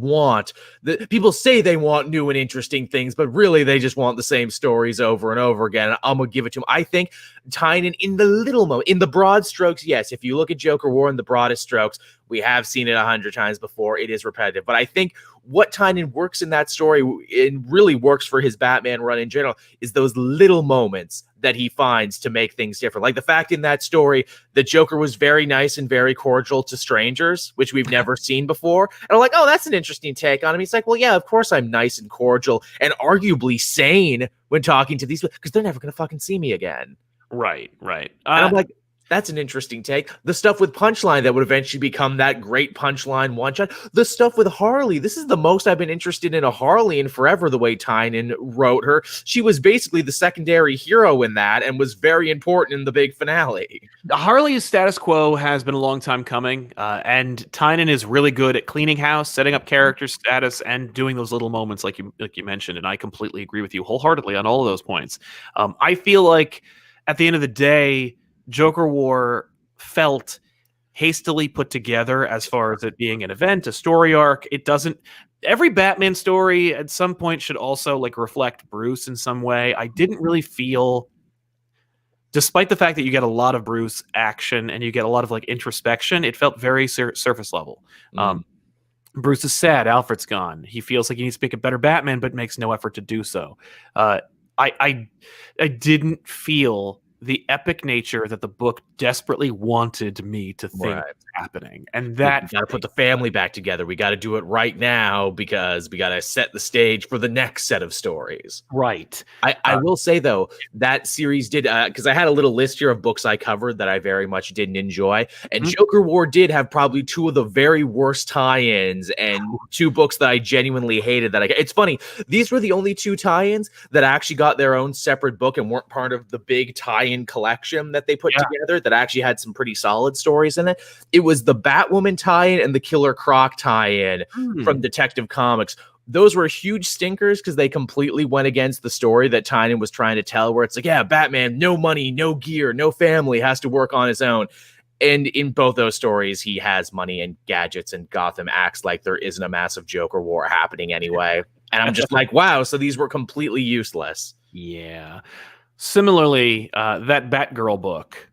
people say they want new and interesting things, but really they just want the same stories over and over again. And I'm going to give it to him. I think Tynion in the little moment, in the broad strokes, yes, if you look at Joker War in the broadest strokes, we have seen it 100 times before. It is repetitive. But I think what Tynion works in that story and really works for his Batman run in general is those little moments that he finds to make things different. Like the fact in that story, the Joker was very nice and very cordial to strangers, which we've never seen before. And I'm like, oh, that's an interesting take on him. He's like, well, yeah, of course I'm nice and cordial and arguably sane when talking to these people because they're never going to fucking see me again. Right. And I'm like, that's an interesting take. The stuff with Punchline that would eventually become that great Punchline one-shot. The stuff with Harley. This is the most I've been interested in a Harley in forever, the way Tynion wrote her. She was basically the secondary hero in that and was very important in the big finale. Harley's status quo has been a long time coming, and Tynion is really good at cleaning house, setting up character status, and doing those little moments like you mentioned, and I completely agree with you wholeheartedly on all of those points. I feel like at the end of the day, Joker War felt hastily put together as far as it being an event, a story arc. It doesn't. Every Batman story at some point should also like reflect Bruce in some way. I didn't really feel, despite the fact that you get a lot of Bruce action and you get a lot of like introspection, it felt very surface level. Bruce is sad. Alfred's gone. He feels like he needs to make a better Batman, but makes no effort to do so. I didn't feel the epic nature that the book desperately wanted me to think was happening. And that we got to put the family back together. We got to do it right now because we got to set the stage for the next set of stories. Right. I will say, though, that series did, because I had a little list here of books I covered that I very much didn't enjoy. And Joker War did have probably two of the very worst tie-ins and two books that I genuinely hated. It's funny. These were the only two tie-ins that actually got their own separate book and weren't part of the big tie-in collection that they put together that actually had some pretty solid stories in it. It was the Batwoman tie-in and the Killer Croc tie-in from Detective Comics. Those were huge stinkers because they completely went against the story that Tynion was trying to tell, where it's like, yeah, Batman, no money, no gear, no family, has to work on his own. And in both those stories, he has money and gadgets, and Gotham acts like there isn't a massive Joker War happening anyway. And I'm just like, wow, so these were completely useless. Yeah. Similarly, that Batgirl book,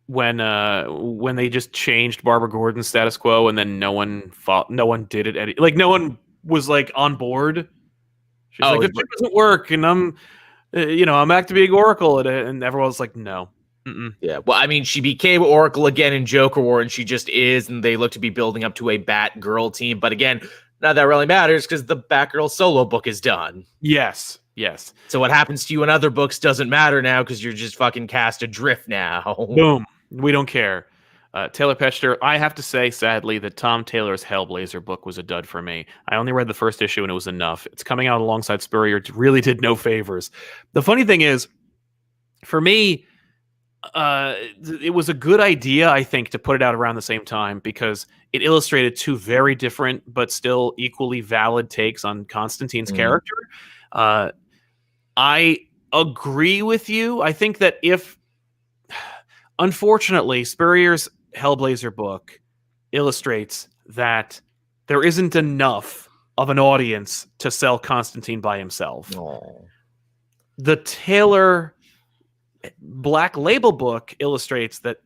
when they just changed Barbara Gordon's status quo, and then no one did it. No one was like on board. She's like, it doesn't work, and I'm back to being Oracle, and everyone's like, no. Mm-mm. Yeah, well, I mean, she became Oracle again in Joker War, and she just is, and they look to be building up to a Batgirl team. But again, none of that really matters because the Batgirl solo book is done. Yes. So what happens to you in other books doesn't matter now because you're just fucking cast adrift now. Boom. We don't care. Taylor Petchter, I have to say, sadly, that Tom Taylor's Hellblazer book was a dud for me. I only read the first issue and it was enough. It's coming out alongside Spurrier. It really did no favors. The funny thing is, for me, it was a good idea, I think, to put it out around the same time because it illustrated two very different but still equally valid takes on Constantine's character. I agree with you. I think that unfortunately, Spurrier's Hellblazer book illustrates that there isn't enough of an audience to sell Constantine by himself. Aww. The Taylor Black Label book illustrates that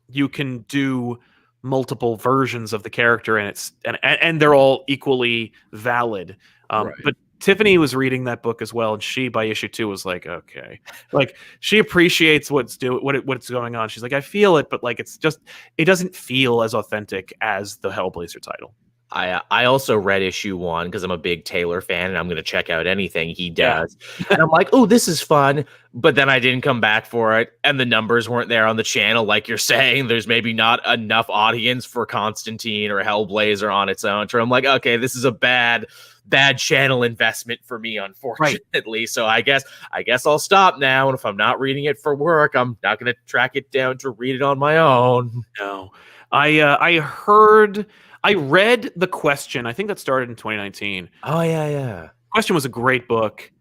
you can do multiple versions of the character, and they're all equally valid. Right. But Tiffany was reading that book as well, and she, by issue 2, was like, okay, like she appreciates what's going on. She's like, I feel it, but like it doesn't feel as authentic as the Hellblazer title. I also read issue 1 because I'm a big Taylor fan and I'm going to check out anything he does. Yeah. And I'm like, oh, this is fun. But then I didn't come back for it. And the numbers weren't there on the channel. Like you're saying, there's maybe not enough audience for Constantine or Hellblazer on its own. So I'm like, okay, this is a bad channel investment for me, unfortunately. Right. So I guess I'll stop now. And if I'm not reading it for work, I'm not going to track it down to read it on my own. No, I read The Question. I think that started in 2019. Oh yeah. Question was a great book.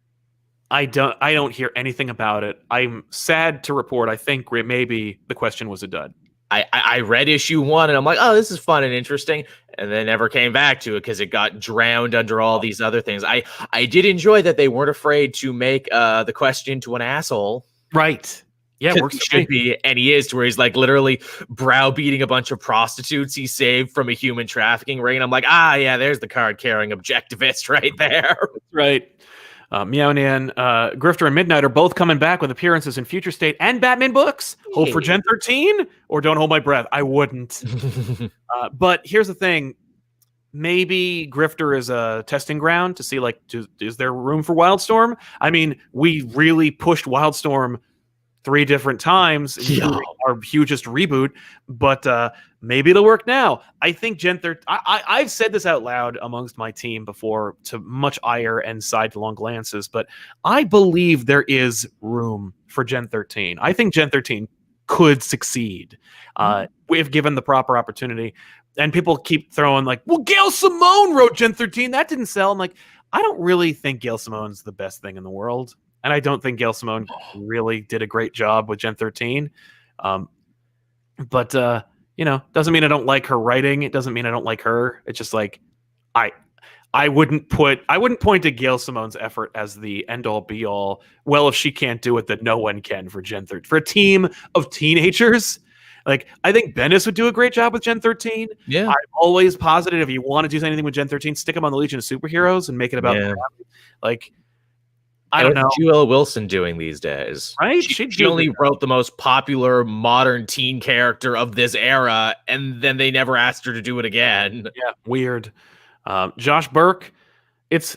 I don't hear anything about it. I'm sad to report. I think maybe The Question was a dud. I read issue 1 and I'm like, oh, this is fun and interesting, and then never came back to it because it got drowned under all these other things. I did enjoy that they weren't afraid to make The Question to an asshole. Right. Yeah, works. He should be, and he is, to where he's like literally browbeating a bunch of prostitutes he saved from a human trafficking ring. And I'm like, yeah, there's the card-carrying objectivist right there. Right. Meow Nan, Grifter, and Midnight are both coming back with appearances in Future State and Batman books. Hope for Gen 13, or don't hold my breath. I wouldn't. But here's the thing. Maybe Grifter is a testing ground to see, like, is there room for Wildstorm? I mean, we really pushed Wildstorm 3 different times in our hugest reboot, but maybe it'll work now. I think Gen 13, I've said this out loud amongst my team before to much ire and sidelong glances, but I believe there is room for Gen 13. I think Gen 13 could succeed if given the proper opportunity. And people keep throwing like, well, Gail Simone wrote Gen 13. That didn't sell. I'm like, I don't really think Gail Simone's the best thing in the world. And I don't think Gail Simone really did a great job with Gen 13. But doesn't mean I don't like her writing. It doesn't mean I don't like her. It's just like, I wouldn't point to Gail Simone's effort as the end all be all. Well, if she can't do it, then no one can for Gen 13. For a team of teenagers, like, I think Bendis would do a great job with Gen 13. Yeah. I'm always positive if you want to do anything with Gen 13, stick them on the Legion of Superheroes and make it about them. Like, I don't know. What's Jewel Wilson doing these days? Right? She only wrote the most popular modern teen character of this era, and then they never asked her to do it again. Yeah, weird. Josh Burke, it's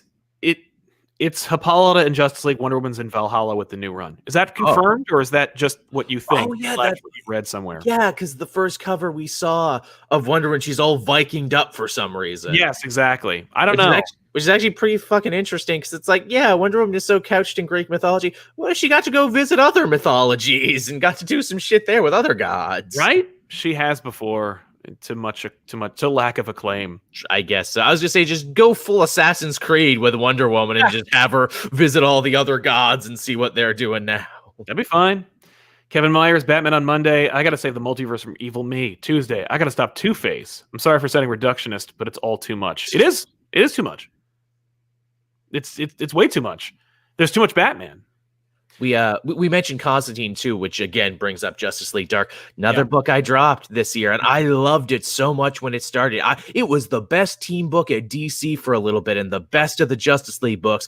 Hippolyta and Justice League, Wonder Woman's in Valhalla with the new run. Is that confirmed, or is that just what you think? Oh, yeah, that's what you read somewhere. Yeah, because the first cover we saw of Wonder Woman, she's all Vikinged up for some reason. Yes, exactly. I don't know. Which is actually pretty fucking interesting, because it's like, yeah, Wonder Woman is so couched in Greek mythology. What if she got to go visit other mythologies and got to do some shit there with other gods? Right? She has before, to lack of acclaim. I guess so. I was just say, just go full Assassin's Creed with Wonder Woman and just have her visit all the other gods and see what they're doing now. That'd be fine. Kevin Myers, Batman on Monday. I got to save the multiverse from evil me. Tuesday, I got to stop Two-Face. I'm sorry for sounding reductionist, but it's all too much. It is too much. It's way too much. There's too much Batman. We mentioned Constantine too, which again brings up Justice League Dark. Another book I dropped this year, and I loved it so much when it started. It was the best team book at DC for a little bit, and the best of the Justice League books.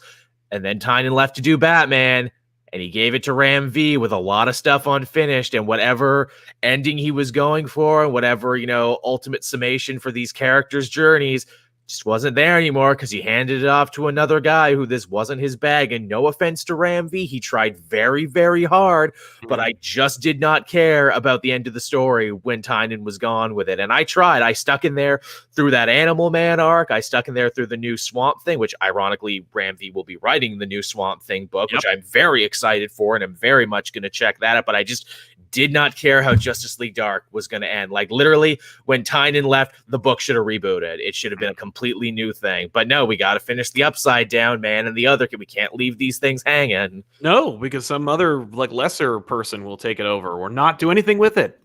And then Tynan left to do Batman, and he gave it to Ram V with a lot of stuff unfinished, and whatever ending he was going for and whatever, ultimate summation for these characters' journeys just wasn't there anymore because he handed it off to another guy who this wasn't his bag. And no offense to Ram V, he tried very, very hard, but I just did not care about the end of the story when Tynion was gone with it. And I tried. I stuck in there through that Animal Man arc. I stuck in there through the new Swamp Thing, which ironically Ram V will be writing the new Swamp Thing book, which I'm very excited for, and I'm very much going to check that out. But I just did not care how Justice League Dark was going to end. Like, literally, when Tynion left, the book should have rebooted. It should have been a completely new thing. But no, we got to finish the Upside Down, man, and the other. We can't leave these things hanging. No, because some other, lesser person will take it over or not do anything with it.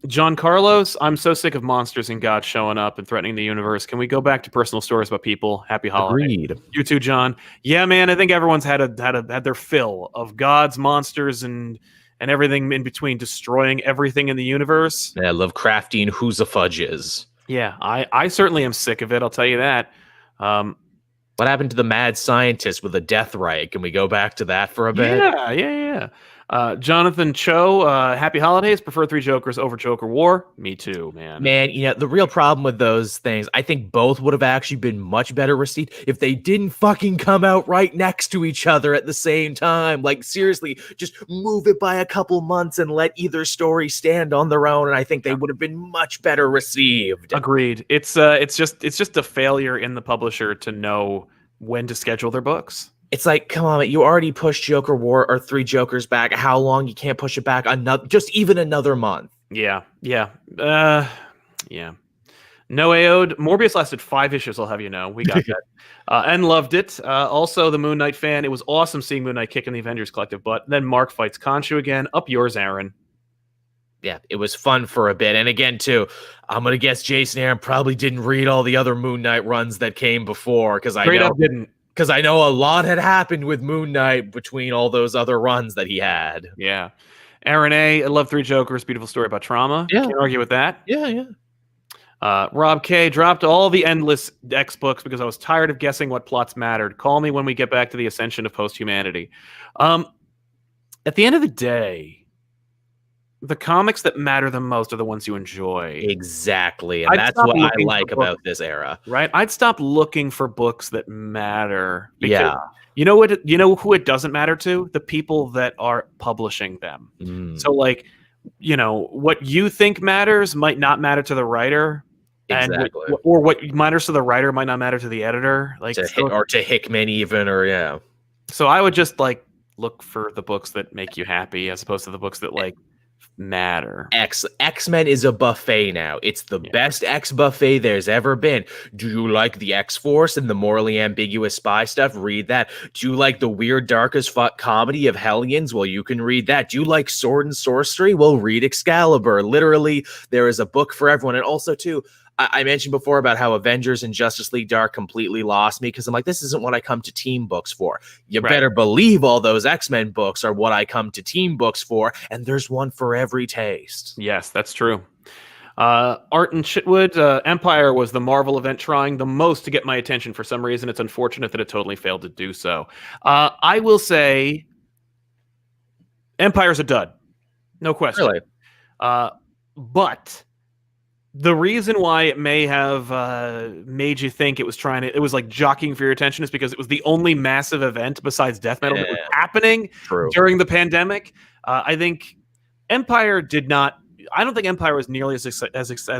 John Carlos, I'm so sick of monsters and gods showing up and threatening the universe. Can we go back to personal stories about people? Happy holiday. Agreed. You too, John. Yeah, man, I think everyone's had their fill of gods, monsters, and everything in between, destroying everything in the universe. Yeah, Lovecraftian who's-a-fudges. Yeah, I certainly am sick of it, I'll tell you that. What happened to the mad scientist with the death right? Can we go back to that for a bit? Yeah. Jonathan Cho, happy holidays. Prefer Three Jokers over Joker War. Me too, man. Man, the real problem with those things, I think both would have actually been much better received if they didn't fucking come out right next to each other at the same time. Like, seriously, just move it by a couple months and let either story stand on their own, and I think they would have been much better received. Agreed. It's just a failure in the publisher to know when to schedule their books. It's like, come on, you already pushed Joker War or Three Jokers back. How long? You can't push it back even another month. Yeah. No AO'd. Morbius lasted 5 issues, I'll have you know. We got that. And loved it. Also, the Moon Knight fan. It was awesome seeing Moon Knight kicking the Avengers Collective butt. Then Mark fights Khonshu again. Up yours, Aaron. Yeah, it was fun for a bit. And again, too, I'm going to guess Jason Aaron probably didn't read all the other Moon Knight runs that came before, because I know a lot had happened with Moon Knight between all those other runs that he had. Yeah. Aaron A., I love Three Jokers. Beautiful story about trauma. Yeah. Can't argue with that. Yeah. Rob K. dropped all the Endless X books because I was tired of guessing what plots mattered. Call me when we get back to the ascension of post-humanity. At the end of the day, the comics that matter the most are the ones you enjoy. Exactly. And that's what I like about this era. Right? I'd stop looking for books that matter. Yeah. You know who it doesn't matter to? The people that are publishing them. So, what you think matters might not matter to the writer. Exactly. Or what matters to the writer might not matter to the editor. To Hickman even, So I would just look for the books that make you happy as opposed to the books that matter. X-Men is a buffet now. It's the best X buffet there's ever been. Do you like the X-Force and the morally ambiguous spy stuff? Read that. Do you like the weird, dark as fuck comedy of Hellions? Well, you can read that. Do you like sword and sorcery? Well, read Excalibur. Literally, there is a book for everyone. And also, too, I mentioned before about how Avengers and Justice League Dark completely lost me because I'm like, this isn't what I come to team books for. You better believe all those X-Men books are what I come to team books for, and there's one for every taste. Yes, that's true. Art and Chitwood, Empire was the Marvel event trying the most to get my attention. For some reason, it's unfortunate that it totally failed to do so. I will say Empire's a dud. No question. Really? But the reason why it may have made you think it was jockeying for your attention is because it was the only massive event besides death metal that was happening during the pandemic. I think Empire did not. I don't think Empire was nearly as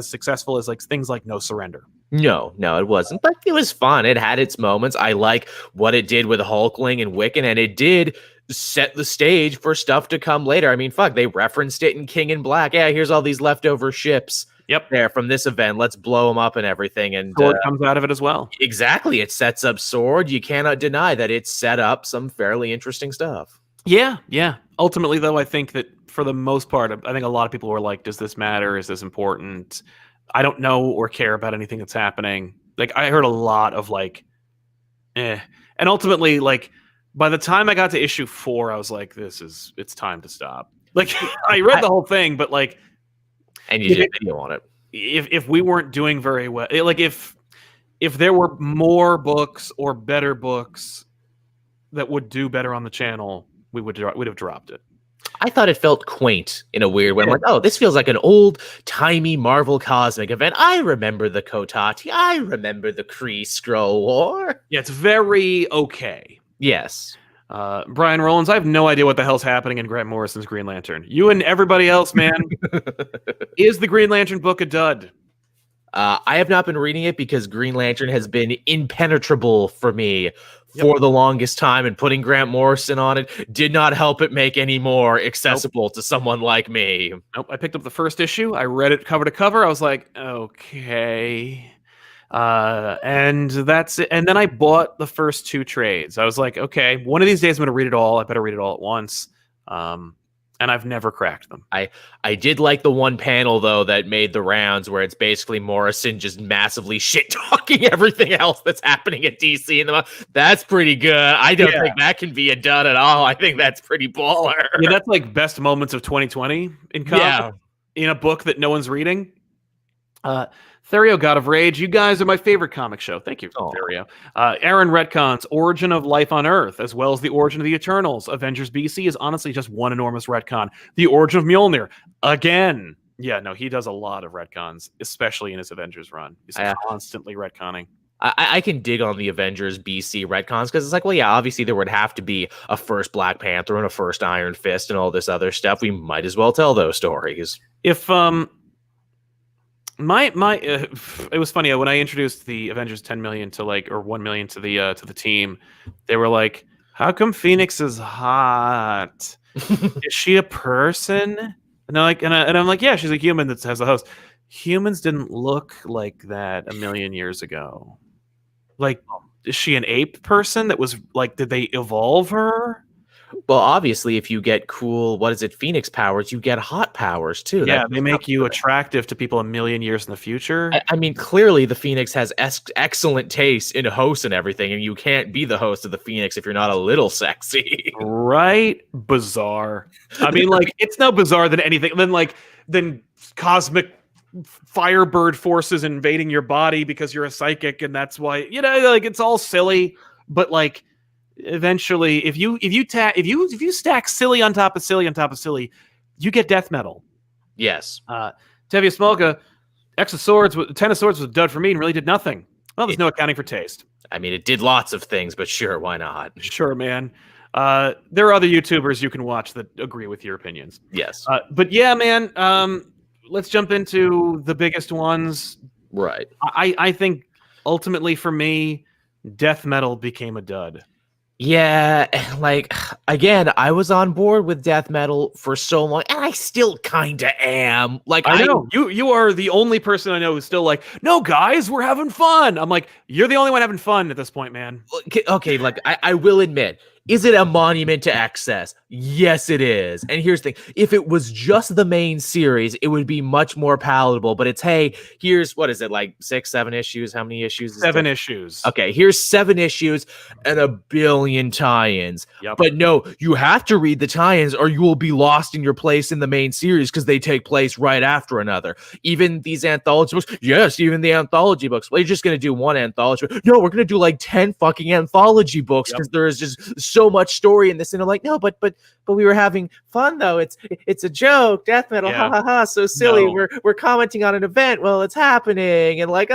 successful as things like No Surrender. No, it wasn't. But it was fun. It had its moments. I like what it did with Hulkling and Wiccan, and it did set the stage for stuff to come later. I mean, they referenced it in King in Black. Yeah, here's all these leftover ships. Yep. There from this event. Let's blow them up and everything. And Sword comes out of it as well. Exactly. It sets up Sword. You cannot deny that it set up some fairly interesting stuff. Yeah. Ultimately, though, I think that for the most part, I think a lot of people were like, does this matter? Is this important? I don't know or care about anything that's happening. I heard a lot of And ultimately, by the time I got to issue 4, I was like, it's time to stop. I read the whole thing, but and you did a video on it. If we weren't doing very well, if there were more books or better books that would do better on the channel, we'd have dropped it. I thought it felt quaint in a weird way. I'm like, oh, this feels like an old-timey Marvel Cosmic event. I remember the Kotati. I remember the Kree Skrull War. Yeah, it's very okay. Yes. Brian Rollins, I have no idea what the hell's happening in Grant Morrison's Green Lantern. You and everybody else, man. Is the Green Lantern book a dud? I have not been reading it because Green Lantern has been impenetrable for me for the longest time, and putting Grant Morrison on it did not help it make any more accessible to someone like me. Nope. I picked up the first issue. I read it cover to cover. I was like, okay. And that's it. And then I bought the first 2 trades. I was like, okay, one of these days I'm going to read it all. I better read it all at once. And I've never cracked them. I did like the one panel, though, that made the rounds where it's basically Morrison just massively shit-talking everything else that's happening at DC. That's pretty good. I don't think that can be a dud at all. I think that's pretty baller. Yeah, that's like best moments of 2020 in comic, in a book that no one's reading. Therio, God of Rage, you guys are my favorite comic show. Thank you, Therio. Aaron Retcons, Origin of Life on Earth, as well as the Origin of the Eternals. Avengers BC is honestly just one enormous retcon. The Origin of Mjolnir, again. Yeah, no, he does a lot of retcons, especially in his Avengers run. He's constantly retconning. I can dig on the Avengers BC retcons because it's like, well, yeah, obviously there would have to be a first Black Panther and a first Iron Fist and all this other stuff. We might as well tell those stories. If it was funny when I introduced the Avengers 10 million to or 1 million to the team. They were like, "How come Phoenix is hot? Is she a person?" And they're like, and I'm like, "Yeah, she's a human that has a host." Humans didn't look like that a million years ago. Like, is she an ape person that was like? Did they evolve her? Well, obviously, if you get cool, Phoenix powers, you get hot powers, too. Yeah, they make you attractive to people a million years in the future. I mean, clearly the Phoenix has excellent taste in hosts and everything, and you can't be the host of the Phoenix if you're not a little sexy. Right? Bizarre. I mean, it's no bizarre than anything. Than cosmic firebird forces invading your body because you're a psychic, and that's why, it's all silly, but eventually, if you stack silly on top of silly on top of silly, you get death metal. Yes. Tevye Smolka, Ten of Swords was a dud for me and really did nothing. Well, there's no accounting for taste. I mean, it did lots of things, but sure, why not? Sure, man. There are other YouTubers you can watch that agree with your opinions. Yes. But yeah, man, let's jump into the biggest ones. Right. I think ultimately for me, death metal became a dud. Yeah, again, I was on board with death metal for so long, and I still kind of am. I know you are the only person I know who's still like, no, guys, we're having fun. I'm like, you're the only one having fun at this point, man. Okay, I will admit, is it a monument to excess? Yes, it is. And here's the thing. If it was just the main series, it would be much more palatable. But it's, hey, here's, what is it, 6, 7 issues? How many issues? 7 issues. Okay, here's 7 issues and a billion tie-ins. Yep. But no, you have to read the tie-ins or you will be lost in your place in the main series because they take place right after another. Even these anthology books, yes, even the anthology books. Well, you're just going to do one anthology. No, we're going to do 10 fucking anthology books because there is just so much story in this, and I'm like, no, but we were having fun though. It's a joke, death metal, ha ha ha, so silly. No. We're commenting on an event. Well, it's happening, and it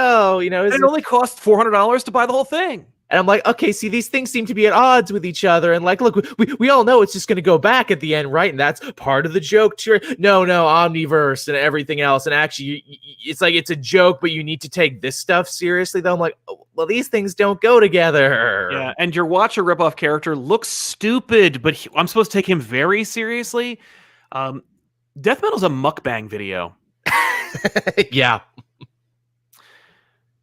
only cost $400 to buy the whole thing. And I'm like, okay, see, these things seem to be at odds with each other. And look, we all know it's just going to go back at the end, right? And that's part of the joke. No, Omniverse and everything else. And actually, it's it's a joke, but you need to take this stuff seriously, though. I'm like, oh, well, these things don't go together. Yeah, and your Watcher ripoff character looks stupid, but I'm supposed to take him very seriously. Death Metal's a mukbang video. Yeah.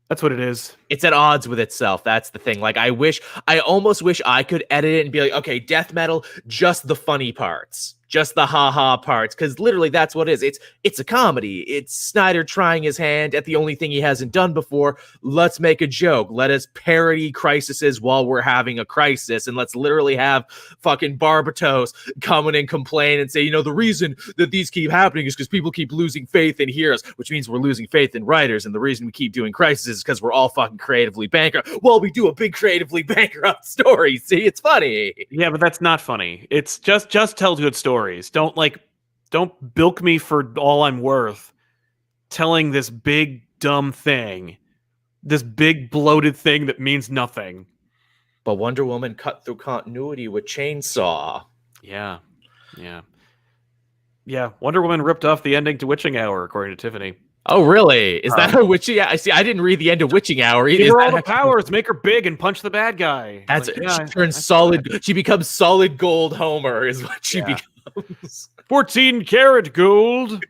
That's what it is. It's at odds with itself. That's the thing. I almost wish I could edit it and be like, okay, death metal, just the funny parts. just the ha-ha parts, because literally that's what it is. It's a comedy. It's Snyder trying his hand at the only thing he hasn't done before. Let's make a joke. Let us parody crises while we're having a crisis, and let's literally have fucking Barbatos come in and complain and say, you know, the reason that these keep happening is because people keep losing faith in heroes, which means we're losing faith in writers, and the reason we keep doing crises is because we're all fucking creatively bankrupt. Well, we do a big creatively bankrupt story. See, it's funny. Yeah, but that's not funny. It's just tell good stories. Don't bilk me for all I'm worth telling this big dumb thing, this big bloated thing that means nothing. But Wonder Woman cut through continuity with Chainsaw. Yeah. Wonder Woman ripped off the ending to Witching Hour, according to Tiffany. Oh, really? Is that a witching? Yeah, I see. I didn't read the end of Witching Hour either. Give her all the powers, make her big, and punch the bad guy. That's like, she turns solid. She becomes solid gold Homer, is what she becomes. 14 karat gold.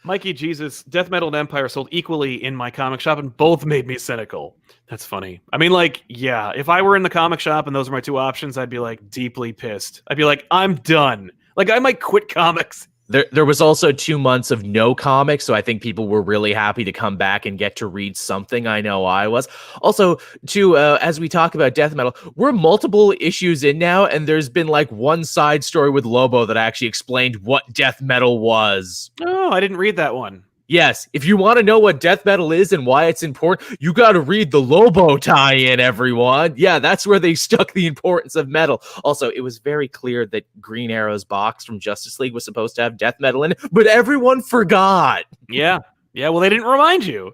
Mikey Jesus, Death Metal and Empire sold equally in my comic shop, and both made me cynical. That's funny. I mean, like, yeah, if I were in the comic shop and those were my two options, I'd be like deeply pissed. I'd be like, I'm done. Like, I might quit comics. There was also 2 months of no comics, so I think people were really happy to come back and get to read something. I know I was. Also, too, as we talk about Death Metal, we're multiple issues in now, and there's been like one side story with Lobo that actually explained what Death Metal was. Oh, I didn't read that one. Yes, if you want to know what Death Metal is and why it's important, you got to read the Lobo tie-in, everyone. Yeah, that's where they stuck the importance of metal. Also, it was very clear that Green Arrow's box from Justice League was supposed to have Death Metal in it, but everyone forgot. Yeah, well, they didn't remind you.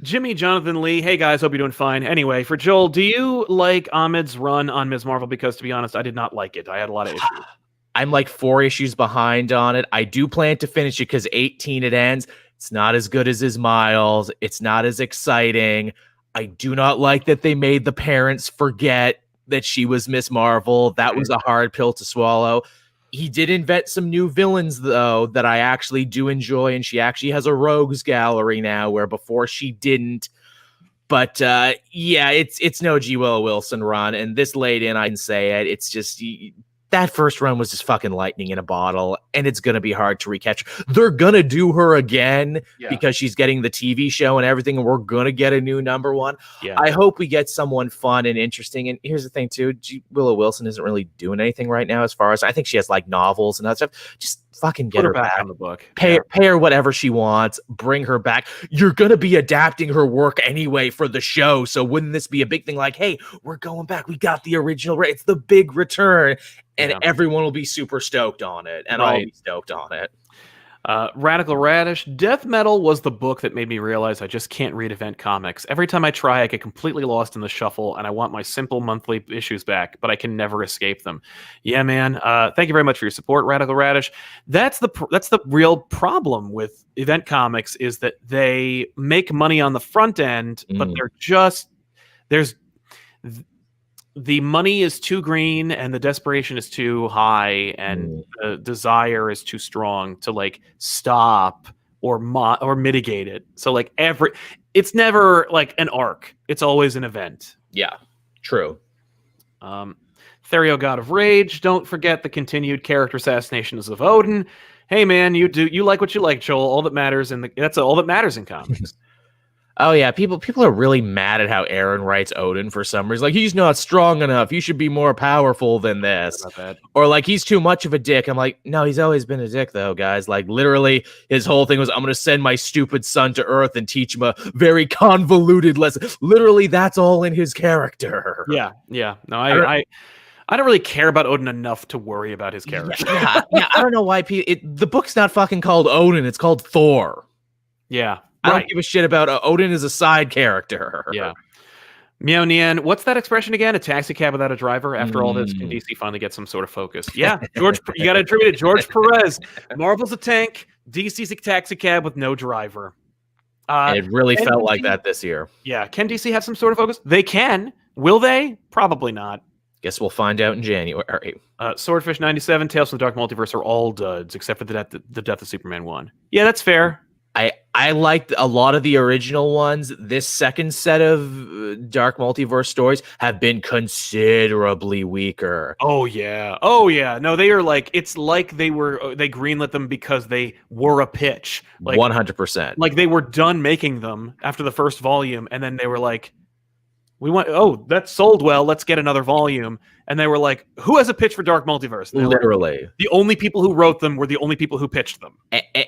Jimmy Jonathan Lee, hey guys, hope you're doing fine. Anyway, for Joel, do you like Ahmed's run on Ms. Marvel? Because to be honest, I did not like it. I had a lot of issues. I'm like 4 issues behind on it. I do plan to finish it because 18 it ends. It's not as good as his Miles. It's not as exciting. I do not like that they made the parents forget that she was Miss Marvel. That was a hard pill to swallow. He did invent some new villains, though, that I actually do enjoy, and she actually has a rogues gallery now, where before she didn't. But yeah, it's no G. Willow Wilson run, and this late in, I can say it. It's just... that first run was just fucking lightning in a bottle, and it's going to be hard to recatch. They're going to do her again because she's getting the TV show and everything, and we're going to get a new number one. Yeah. I hope we get someone fun and interesting. And here's the thing, too. Willow Wilson isn't really doing anything right now as far as... I think she has, like, novels and other stuff. Just fucking get her back on the book. Pay her whatever she wants. Bring her back. You're going to be adapting her work anyway for the show, so wouldn't this be a big thing like, hey, we're going back. We got the original. It's the big return. And everyone will be super stoked on it, and I'll be stoked on it. Radical Radish, Death Metal was the book that made me realize I just can't read event comics. Every time I try, I get completely lost in the shuffle, and I want my simple monthly issues back, but I can never escape them. Yeah, man. Thank you very much for your support, Radical Radish. That's the real problem with event comics, is that they make money on the front end, but the money is too green and the desperation is too high and the desire is too strong to like stop or mitigate it. So like it's never like an arc. It's always an event. Yeah, true. Therio, God of Rage. Don't forget the continued character assassinations of Odin. Hey man, you like what you like, Joel. All that matters that's all that matters in comics. Oh yeah, people are really mad at how Aaron writes Odin for some reason. Like, he's not strong enough. You should be more powerful than this. Or like, he's too much of a dick. I'm like, no, he's always been a dick though, guys. Like, literally, his whole thing was, I'm going to send my stupid son to Earth and teach him a very convoluted lesson. Literally, that's all in his character. Yeah. No, I don't really care about Odin enough to worry about his character. Yeah. I don't know why the book's not fucking called Odin. It's called Thor. Yeah. I don't give a shit about Odin as a side character. Yeah. Meow Nian, what's that expression again? A taxi cab without a driver? After all this, can DC finally get some sort of focus? Yeah, George, you got to attribute it. George Perez. Marvel's a tank. DC's a taxi cab with no driver. It really felt like that this year. Yeah. Can DC have some sort of focus? They can. Will they? Probably not. Guess we'll find out in January. Swordfish 97, Tales from the Dark Multiverse are all duds, except for the Death of Superman 1. Yeah, that's fair. I liked a lot of the original ones. This second set of Dark Multiverse stories have been considerably weaker. Oh yeah. No, they are like, it's like they greenlit them because they were a pitch. Like 100%. Like they were done making them after the first volume, and then they were like, oh, that sold well, let's get another volume. And they were like, who has a pitch for Dark Multiverse? Literally. Like, the only people who wrote them were the only people who pitched them.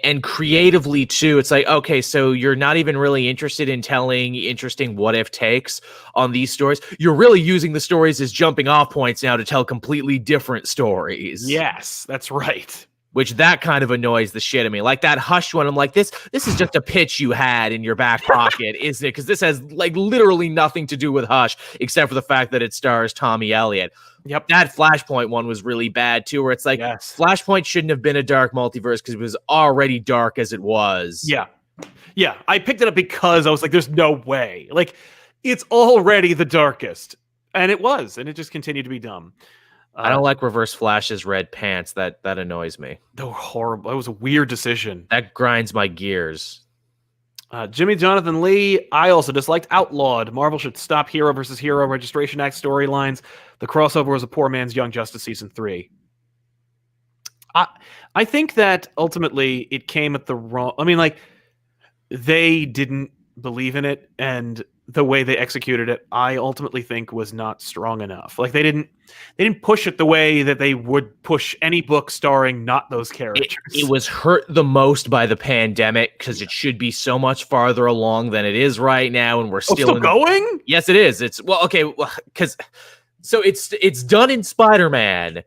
And creatively, too, it's like, okay, so you're not even really interested in telling interesting what-if takes on these stories. You're really using the stories as jumping-off points now to tell completely different stories. Yes, that's right. Which that kind of annoys the shit of me. Like that Hush one, I'm like, this is just a pitch you had in your back pocket, isn't it? Because this has like literally nothing to do with Hush, except for the fact that it stars Tommy Elliott. Yep. That Flashpoint one was really bad too, where it's like, Flashpoint shouldn't have been a dark multiverse because it was already dark as it was. Yeah. I picked it up because I was like, there's no way. Like, it's already the darkest. And it was, and it just continued to be dumb. I don't like Reverse Flash's red pants. That annoys me. They were horrible. It was a weird decision. That grinds my gears. Jimmy Jonathan Lee, I also disliked Outlawed. Marvel should stop Hero versus Hero Registration Act storylines. The crossover was a poor man's Young Justice Season 3. I think that ultimately it came at the wrong... I mean, like, they didn't believe in it, and the way they executed it, I ultimately think was not strong enough. Like they didn't push it the way that they would push any book starring not those characters. It was hurt the most by the pandemic because it should be so much farther along than it is right now, and we're still going. Yes, it is. It's because it's done in Spider-Man.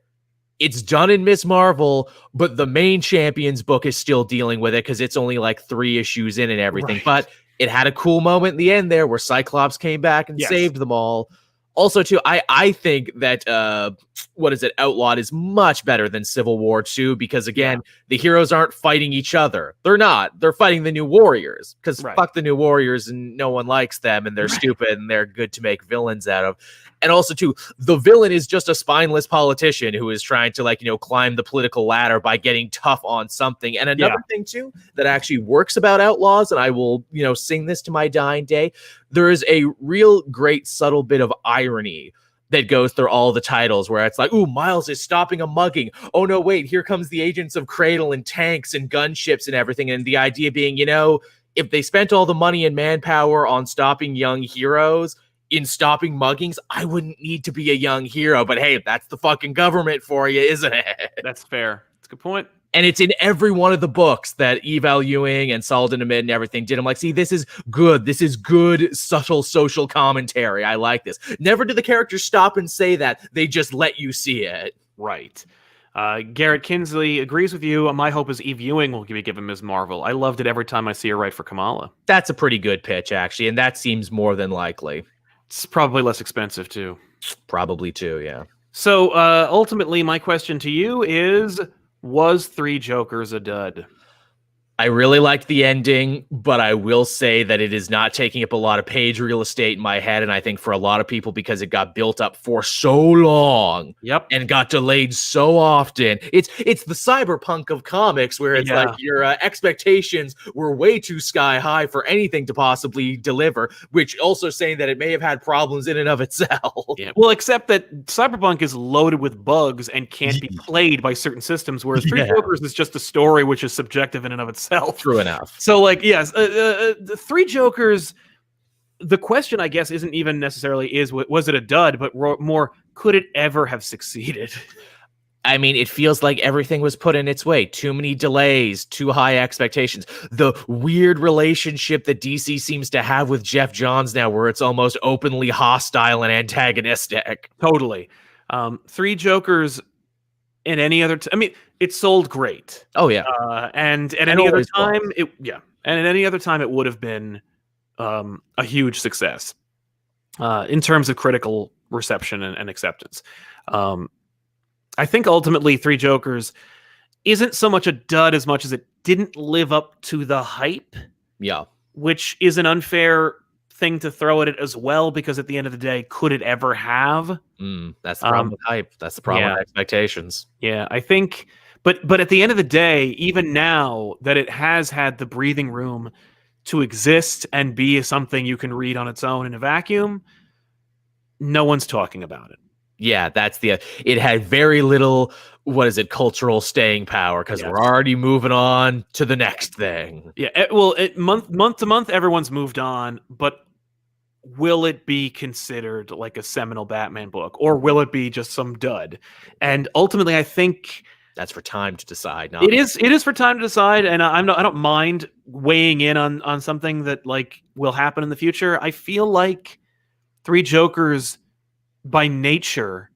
It's done in Ms. Marvel, but the main Champions book is still dealing with it because it's only like 3 issues in and everything. Right. But it had a cool moment in the end there where Cyclops came back and saved them all. Also, too, I think that Outlawed is much better than Civil War 2 because, again, the heroes aren't fighting each other. They're not. They're fighting the New Warriors because fuck the New Warriors and no one likes them and they're stupid and they're good to make villains out of. And also, too, the villain is just a spineless politician who is trying to, climb the political ladder by getting tough on something. And another thing, too, that actually works about Outlaws, and I will, sing this to my dying day, there is a real great subtle bit of irony that goes through all the titles where it's like, ooh, Miles is stopping a mugging. Oh, no, wait, here comes the agents of Cradle and tanks and gunships and everything. And the idea being, if they spent all the money and manpower on stopping young heroes, in stopping muggings, I wouldn't need to be a young hero. But hey, that's the fucking government for you, isn't it? That's fair. That's a good point. And it's in every one of the books that Eval Ewing and Saladin Ahmed and everything did. I'm like, see, this is good. This is good, subtle social commentary. I like this. Never do the characters stop and say that. They just let you see it. Right. Garrett Kinsley agrees with you. My hope is Eve Ewing will be given Ms. Marvel. I loved it every time I see her write for Kamala. That's a pretty good pitch, actually. And that seems more than likely. It's probably less expensive, too. Probably, too, yeah. So, ultimately, my question to you is, was Three Jokers a dud? I really liked the ending, but I will say that it is not taking up a lot of page real estate in my head, and I think for a lot of people, because it got built up for so long and got delayed so often. It's the cyberpunk of comics, where it's like your expectations were way too sky high for anything to possibly deliver, which also saying that it may have had problems in and of itself. Yeah. Well, except that cyberpunk is loaded with bugs and can't be played by certain systems, whereas Three Jokers is just a story which is subjective in and of itself. True enough. So, yes, the Three Jokers, the question, I guess, isn't even necessarily was it a dud, but more, could it ever have succeeded? I mean, it feels like everything was put in its way. Too many delays, too high expectations. The weird relationship that DC seems to have with Jeff Johns now, where it's almost openly hostile and antagonistic. Totally. Three Jokers in any other... it sold great. Oh, yeah. And at any other time, and at any other time, it would have been a huge success in terms of critical reception and acceptance. I think ultimately Three Jokers isn't so much a dud as much as it didn't live up to the hype. Yeah. Which is an unfair thing to throw at it as well, because at the end of the day, could it ever have? That's the problem with hype. That's the problem with expectations. Yeah, I think But at the end of the day, even now that it has had the breathing room to exist and be something you can read on its own in a vacuum, no one's talking about it. Yeah, it had very little, cultural staying power, because we're already moving on to the next thing. Yeah, month to month, everyone's moved on, but will it be considered like a seminal Batman book, or will it be just some dud? And ultimately, I think that's for time to decide. It is for time to decide, and I don't mind weighing in on something that like will happen in the future. I feel like Three Jokers by nature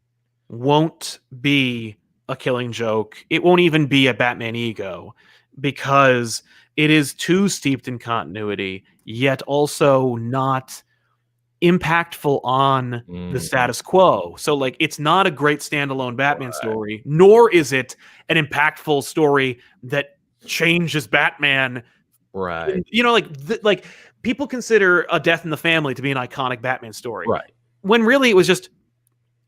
won't be a Killing Joke. It won't even be a Batman ego, because it is too steeped in continuity, yet also not impactful on the status quo. So like, it's not a great standalone Batman story, nor is it an impactful story that changes Batman. Right. You know, like people consider A Death in the Family to be an iconic Batman story. Right. When really it was just,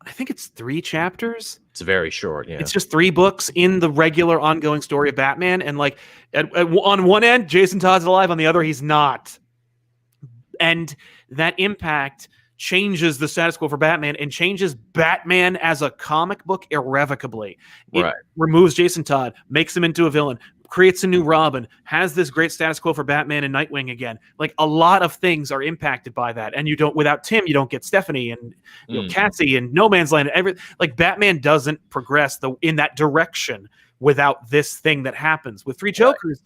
I think it's 3 chapters. It's very short. Yeah. It's just 3 books in the regular ongoing story of Batman. And like on one end, Jason Todd's alive. On the other, he's not. And that impact changes the status quo for Batman and changes Batman as a comic book irrevocably. It removes Jason Todd, makes him into a villain, creates a new Robin, has this great status quo for Batman and Nightwing again. Like, a lot of things are impacted by that. And without Tim, you don't get Stephanie and Cassie and No Man's Land and everything. Like, Batman doesn't progress in that direction without this thing that happens. With Three Jokers,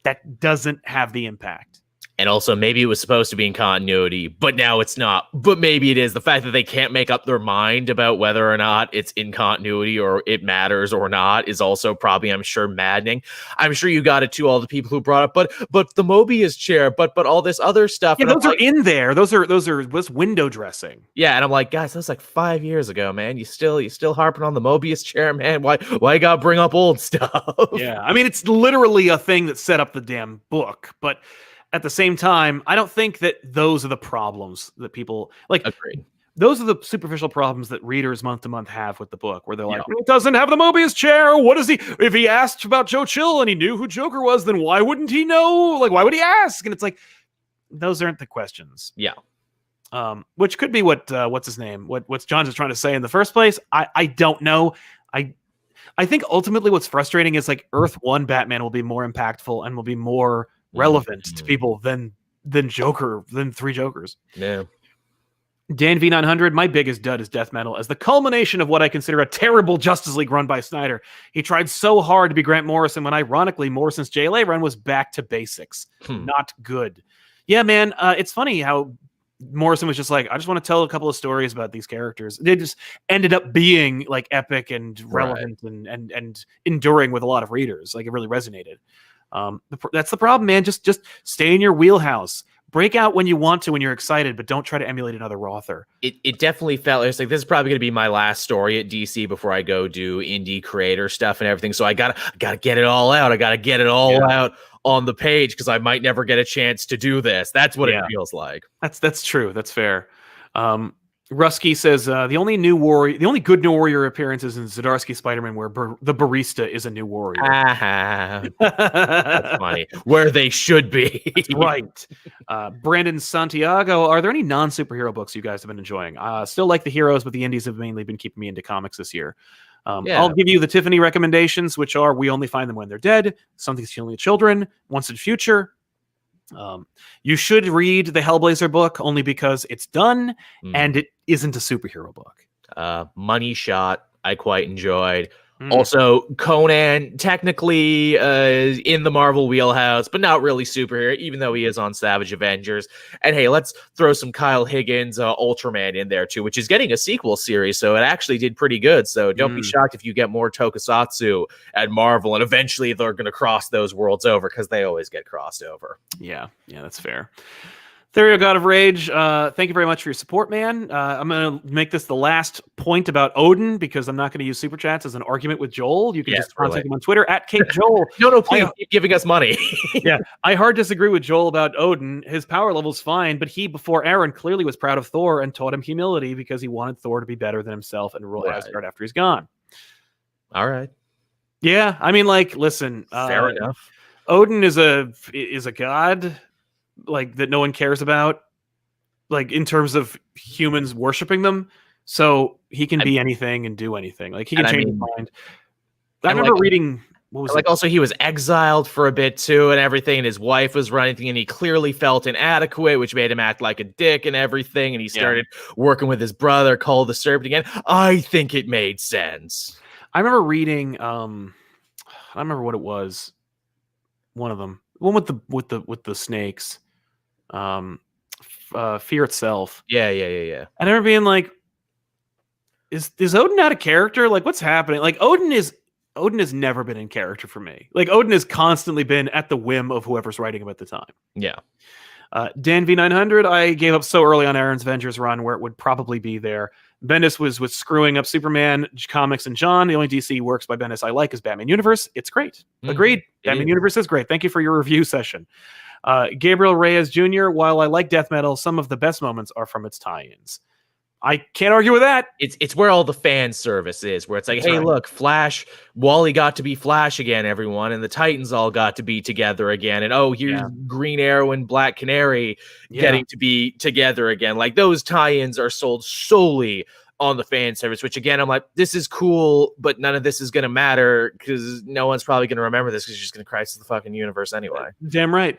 that doesn't have the impact. And also, maybe it was supposed to be in continuity, but now it's not. But maybe it is. The fact that they can't make up their mind about whether or not it's in continuity or it matters or not is also probably, I'm sure, maddening. I'm sure you got it to all the people who brought up, but the Mobius chair, but all this other stuff. Yeah, those are in there. Those are window dressing. Yeah, and I'm like, guys, that was like 5 years ago, man. You still harping on the Mobius chair, man? Why you gotta bring up old stuff? Yeah, I mean, it's literally a thing that set up the damn book, but at the same time, I don't think that those are the problems that people like. Agreed. Those are the superficial problems that readers month to month have with the book, where they're like, it doesn't have the Mobius chair. What is he? If he asked about Joe Chill and he knew who Joker was, then why wouldn't he know? Like, why would he ask? And it's like, those aren't the questions. Yeah. Which could be what's his name? What's John just trying to say in the first place? I don't know. I think ultimately what's frustrating is like Earth 1 Batman will be more impactful and will be more relevant to people than Three Jokers. Yeah. Dan V900, my biggest dud is Death Metal as the culmination of what I consider a terrible Justice League run by Snyder. He tried so hard to be Grant Morrison when ironically Morrison's JLA run was back to basics. Not good. Yeah, man, it's funny how Morrison was just like, I just want to tell a couple of stories about these characters. They just ended up being like epic and relevant and enduring with a lot of readers. Like, it really resonated. That's the problem, man. Just stay in your wheelhouse. Break out when you want to, when you're excited, but don't try to emulate another author. It definitely felt like this is probably going to be my last story at DC before I go do indie creator stuff and everything. So I gotta get it all out. I gotta get it all out on the page, because I might never get a chance to do this. That's what it feels like. That's true. That's fair. Rusky says the only good New Warrior appearances in Zdarsky Spider-Man where the barista is a new warrior. That's funny. Where they should be. That's right. Brandon Santiago, are there any non-superhero books you guys have been enjoying? Still like the heroes, but the indies have mainly been keeping me into comics this year. I'll give you the Tiffany recommendations, which are We Only Find Them When They're Dead, Something's Killing the Children, Once and Future. You should read the Hellblazer book only because it's done and it isn't a superhero book. Money Shot, I quite enjoyed. Also, Conan, technically in the Marvel wheelhouse, but not really superhero, even though he is on Savage Avengers. And hey, let's throw some Kyle Higgins Ultraman in there too, which is getting a sequel series, so it actually did pretty good. So don't be shocked if you get more Tokusatsu at Marvel, and eventually they're going to cross those worlds over, because they always get crossed over. Yeah, that's fair. Therio, God of Rage, thank you very much for your support, man. I'm going to make this the last point about Odin, because I'm not going to use Super Chats as an argument with Joel. You can just contact him on Twitter, @CapeJoel. No, please keep giving us money. I hard disagree with Joel about Odin. His power level's fine, but he, before Aaron, clearly was proud of Thor and taught him humility because he wanted Thor to be better than himself and rule Asgard after he's gone. All right. Yeah, I mean, like, listen, Fair enough. Odin is a god, like, that no one cares about, like, in terms of humans worshiping them. So he can be anything and do anything. Like, he can change his mind. I remember reading, what was it? Also, he was exiled for a bit too, and everything. And his wife was running, and he clearly felt inadequate, which made him act like a dick and everything. And he started working with his brother, called the Serpent again. I think it made sense. I remember reading, I don't remember what it was. One of them, one with the snakes, Fear Itself. Yeah. And I remember being like, is Odin out of character? Like, what's happening? Like, Odin has never been in character for me. Like, Odin has constantly been at the whim of whoever's writing him at the time. Yeah. Dan V900, I gave up so early on Aaron's Avengers run where it would probably be there. Bendis was screwing up Superman comics and John. The only DC works by Bendis I like is Batman Universe. It's great. Agreed. Batman Universe is great. Thank you for your review session. Gabriel Reyes Jr., while I like death metal, some of the best moments are from its tie-ins. I can't argue with that. It's where all the fan service is, where it's like, hey, look, Flash, Wally got to be Flash again, everyone, and the Titans all got to be together again, and here's Green Arrow and Black Canary getting to be together again. Like, those tie-ins are sold solely on the fan service, which again, I'm like, this is cool, but none of this is going to matter because no one's probably going to remember this because you're just going to crisis the fucking universe anyway. Damn right.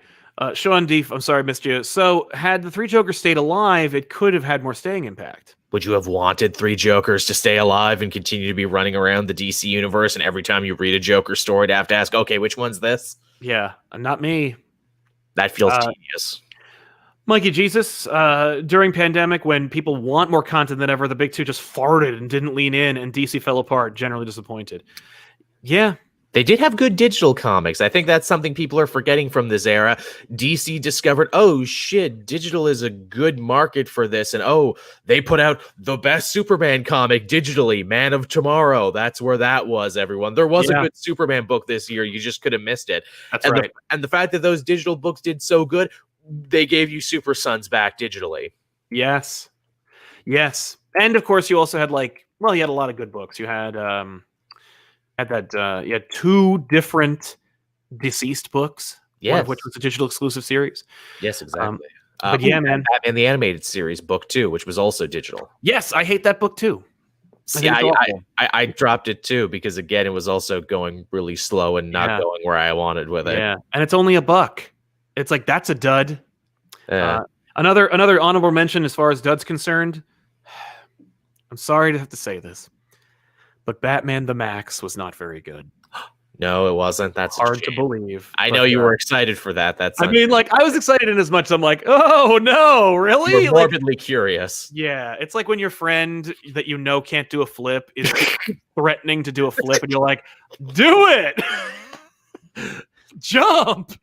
Sean Deef, I'm sorry I missed you. So, had the Three Jokers stayed alive, it could have had more staying impact. Would you have wanted Three Jokers to stay alive and continue to be running around the DC universe, and every time you read a Joker story to have to ask, okay, which one's this? Yeah, not me. That feels tedious. Mikey Jesus, during pandemic, when people want more content than ever, the big two just farted and didn't lean in, and DC fell apart, generally disappointed. Yeah. They did have good digital comics. I think that's something people are forgetting from this era. DC discovered, oh shit, digital is a good market for this. And they put out the best Superman comic digitally, Man of Tomorrow. That's where that was, everyone. There was a good Superman book this year. You just could have missed it. That's right. And the fact that those digital books did so good, they gave you Super Sons back digitally. Yes. And of course, you also had you had a lot of good books. You had you had two different deceased books, one of which was a digital exclusive series. Yes, exactly. But man, Batman the Animated Series book 2, which was also digital. Yes, I hate that book too. I dropped it too because again, it was also going really slow and not going where I wanted with it. Yeah, and it's only $1. It's like, that's a dud. Another honorable mention as far as dud's concerned. I'm sorry to have to say this, but Batman the Maxx was not very good. No, it wasn't. That's hard to believe. I know you were excited for that. I was excited in as much as I'm like, oh no, really? You're morbidly curious. Yeah, it's like when your friend that you know can't do a flip is threatening to do a flip, and you're like, do it, jump.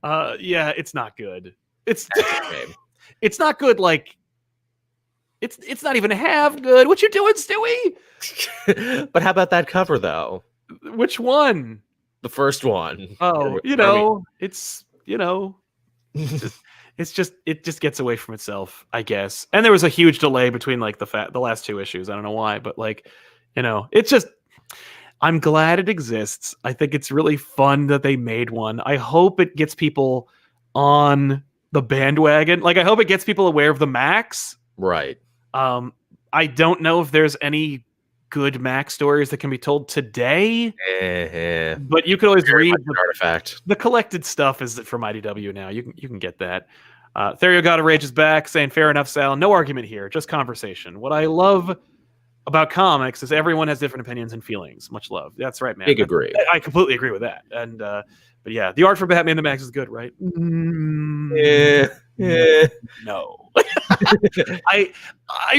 Yeah, it's not good. It's not good. Like, it's not even half good. What you doing, Stewie? But how about that cover though? Which one? The first one. Oh, it's it just gets away from itself, I guess. And there was a huge delay between like the last two issues. I don't know why, but it's just, I'm glad it exists. I think it's really fun that they made one. I hope it gets people on the bandwagon. Like, I hope it gets people aware of the Maxx. Right. I don't know if there's any good Maxx stories that can be told today, but you can always read the artifact. The collected stuff is from IDW now. You can get that. Therio God of Rage is back, saying, fair enough, Sal. No argument here, just conversation. What I love about comics is everyone has different opinions and feelings. Much love. That's right, man. Big agree. I completely agree with that. And but yeah, the art for Batman the Maxx is good, right? No. I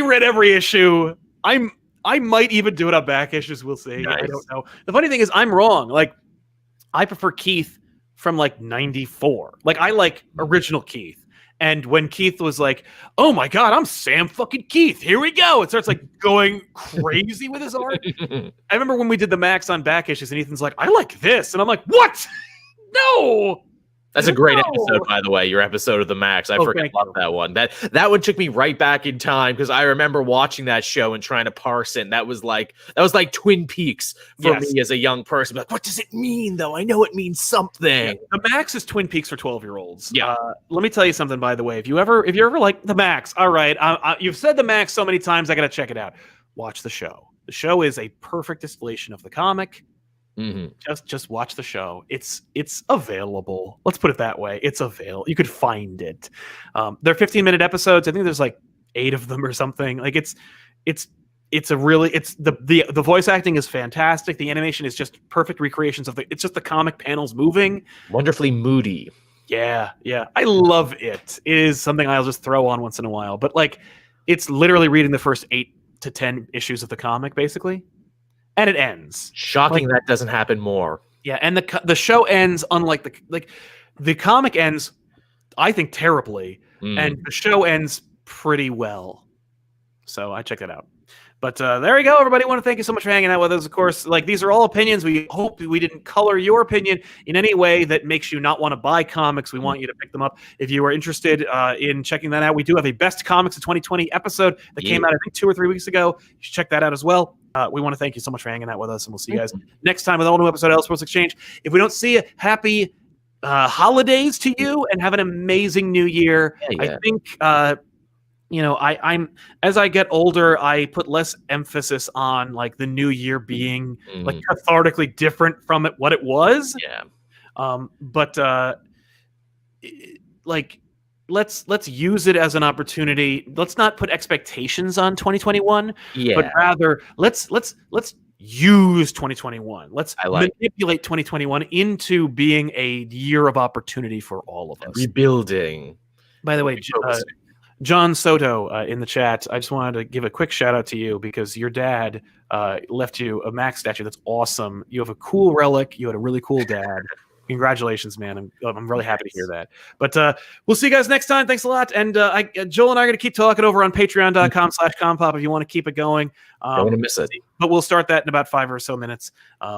read every issue. I might even do it on back issues. We'll see. Nice. I don't know. The funny thing is, I'm wrong. Like, I prefer Keith from like 94. Like, I like original Keith. And when Keith was like, oh my God, I'm Sam fucking Keith. Here we go. It starts like going crazy with his art. I remember when we did the Maxx on back issues and Ethan's like, I like this. And I'm like, what? No. That's a great episode, by the way. Your episode of the Maxx. I freaking love that one. That one took me right back in time because I remember watching that show and trying to parse it. And that was like Twin Peaks for me as a young person. Like, what does it mean, though? I know it means something. Yeah. The Maxx is Twin Peaks for 12-year-olds. Yeah. Let me tell you something, by the way. If you ever like the Maxx, all right, you've said the Maxx so many times, I got to check it out. Watch the show. The show is a perfect distillation of the comic. Just watch the show. It's available. Let's put it that way. It's available. You could find it. They're 15-minute episodes. I think there's like 8 of them or something. Like it's the voice acting is fantastic. The animation is just perfect recreations of it's just the comic panels moving. Wonderfully moody. Yeah. I love it. It is something I'll just throw on once in a while. But like, it's literally reading the first 8 to 10 issues of the comic, basically. And it ends. Shocking that doesn't happen more. Yeah, and the show ends unlike the comic ends, I think, terribly, and the show ends pretty well. So I check that out. But there you go, everybody. I want to thank you so much for hanging out with us. Of course, like, these are all opinions. We hope we didn't color your opinion in any way that makes you not want to buy comics. We want you to pick them up. If you are interested in checking that out, we do have a Best Comics of 2020 episode that came out, I think, 2 or 3 weeks ago. You should check that out as well. We want to thank you so much for hanging out with us, and we'll see you guys next time with a whole new episode of Elseworlds Exchange. If we don't see you, happy holidays to you, and have an amazing new year. I think... I'm as I get older, I put less emphasis on like the new year being like cathartically different from what it was. Yeah. Like let's use it as an opportunity. Let's not put expectations on 2021, but rather let's use 2021. Let's manipulate 2021 into being a year of opportunity for all of us. Rebuilding. By the way, John Soto in the chat, I just wanted to give a quick shout out to you because your dad left you a Maxx statue. That's awesome. You have a cool relic. You had a really cool dad. Congratulations, man. I'm really happy to hear that. But we'll see you guys next time. Thanks a lot. And Joel and I are going to keep talking over on patreon.com/ComicPOP if you want to keep it going. Don't want to miss it. But we'll start that in about 5 or so minutes.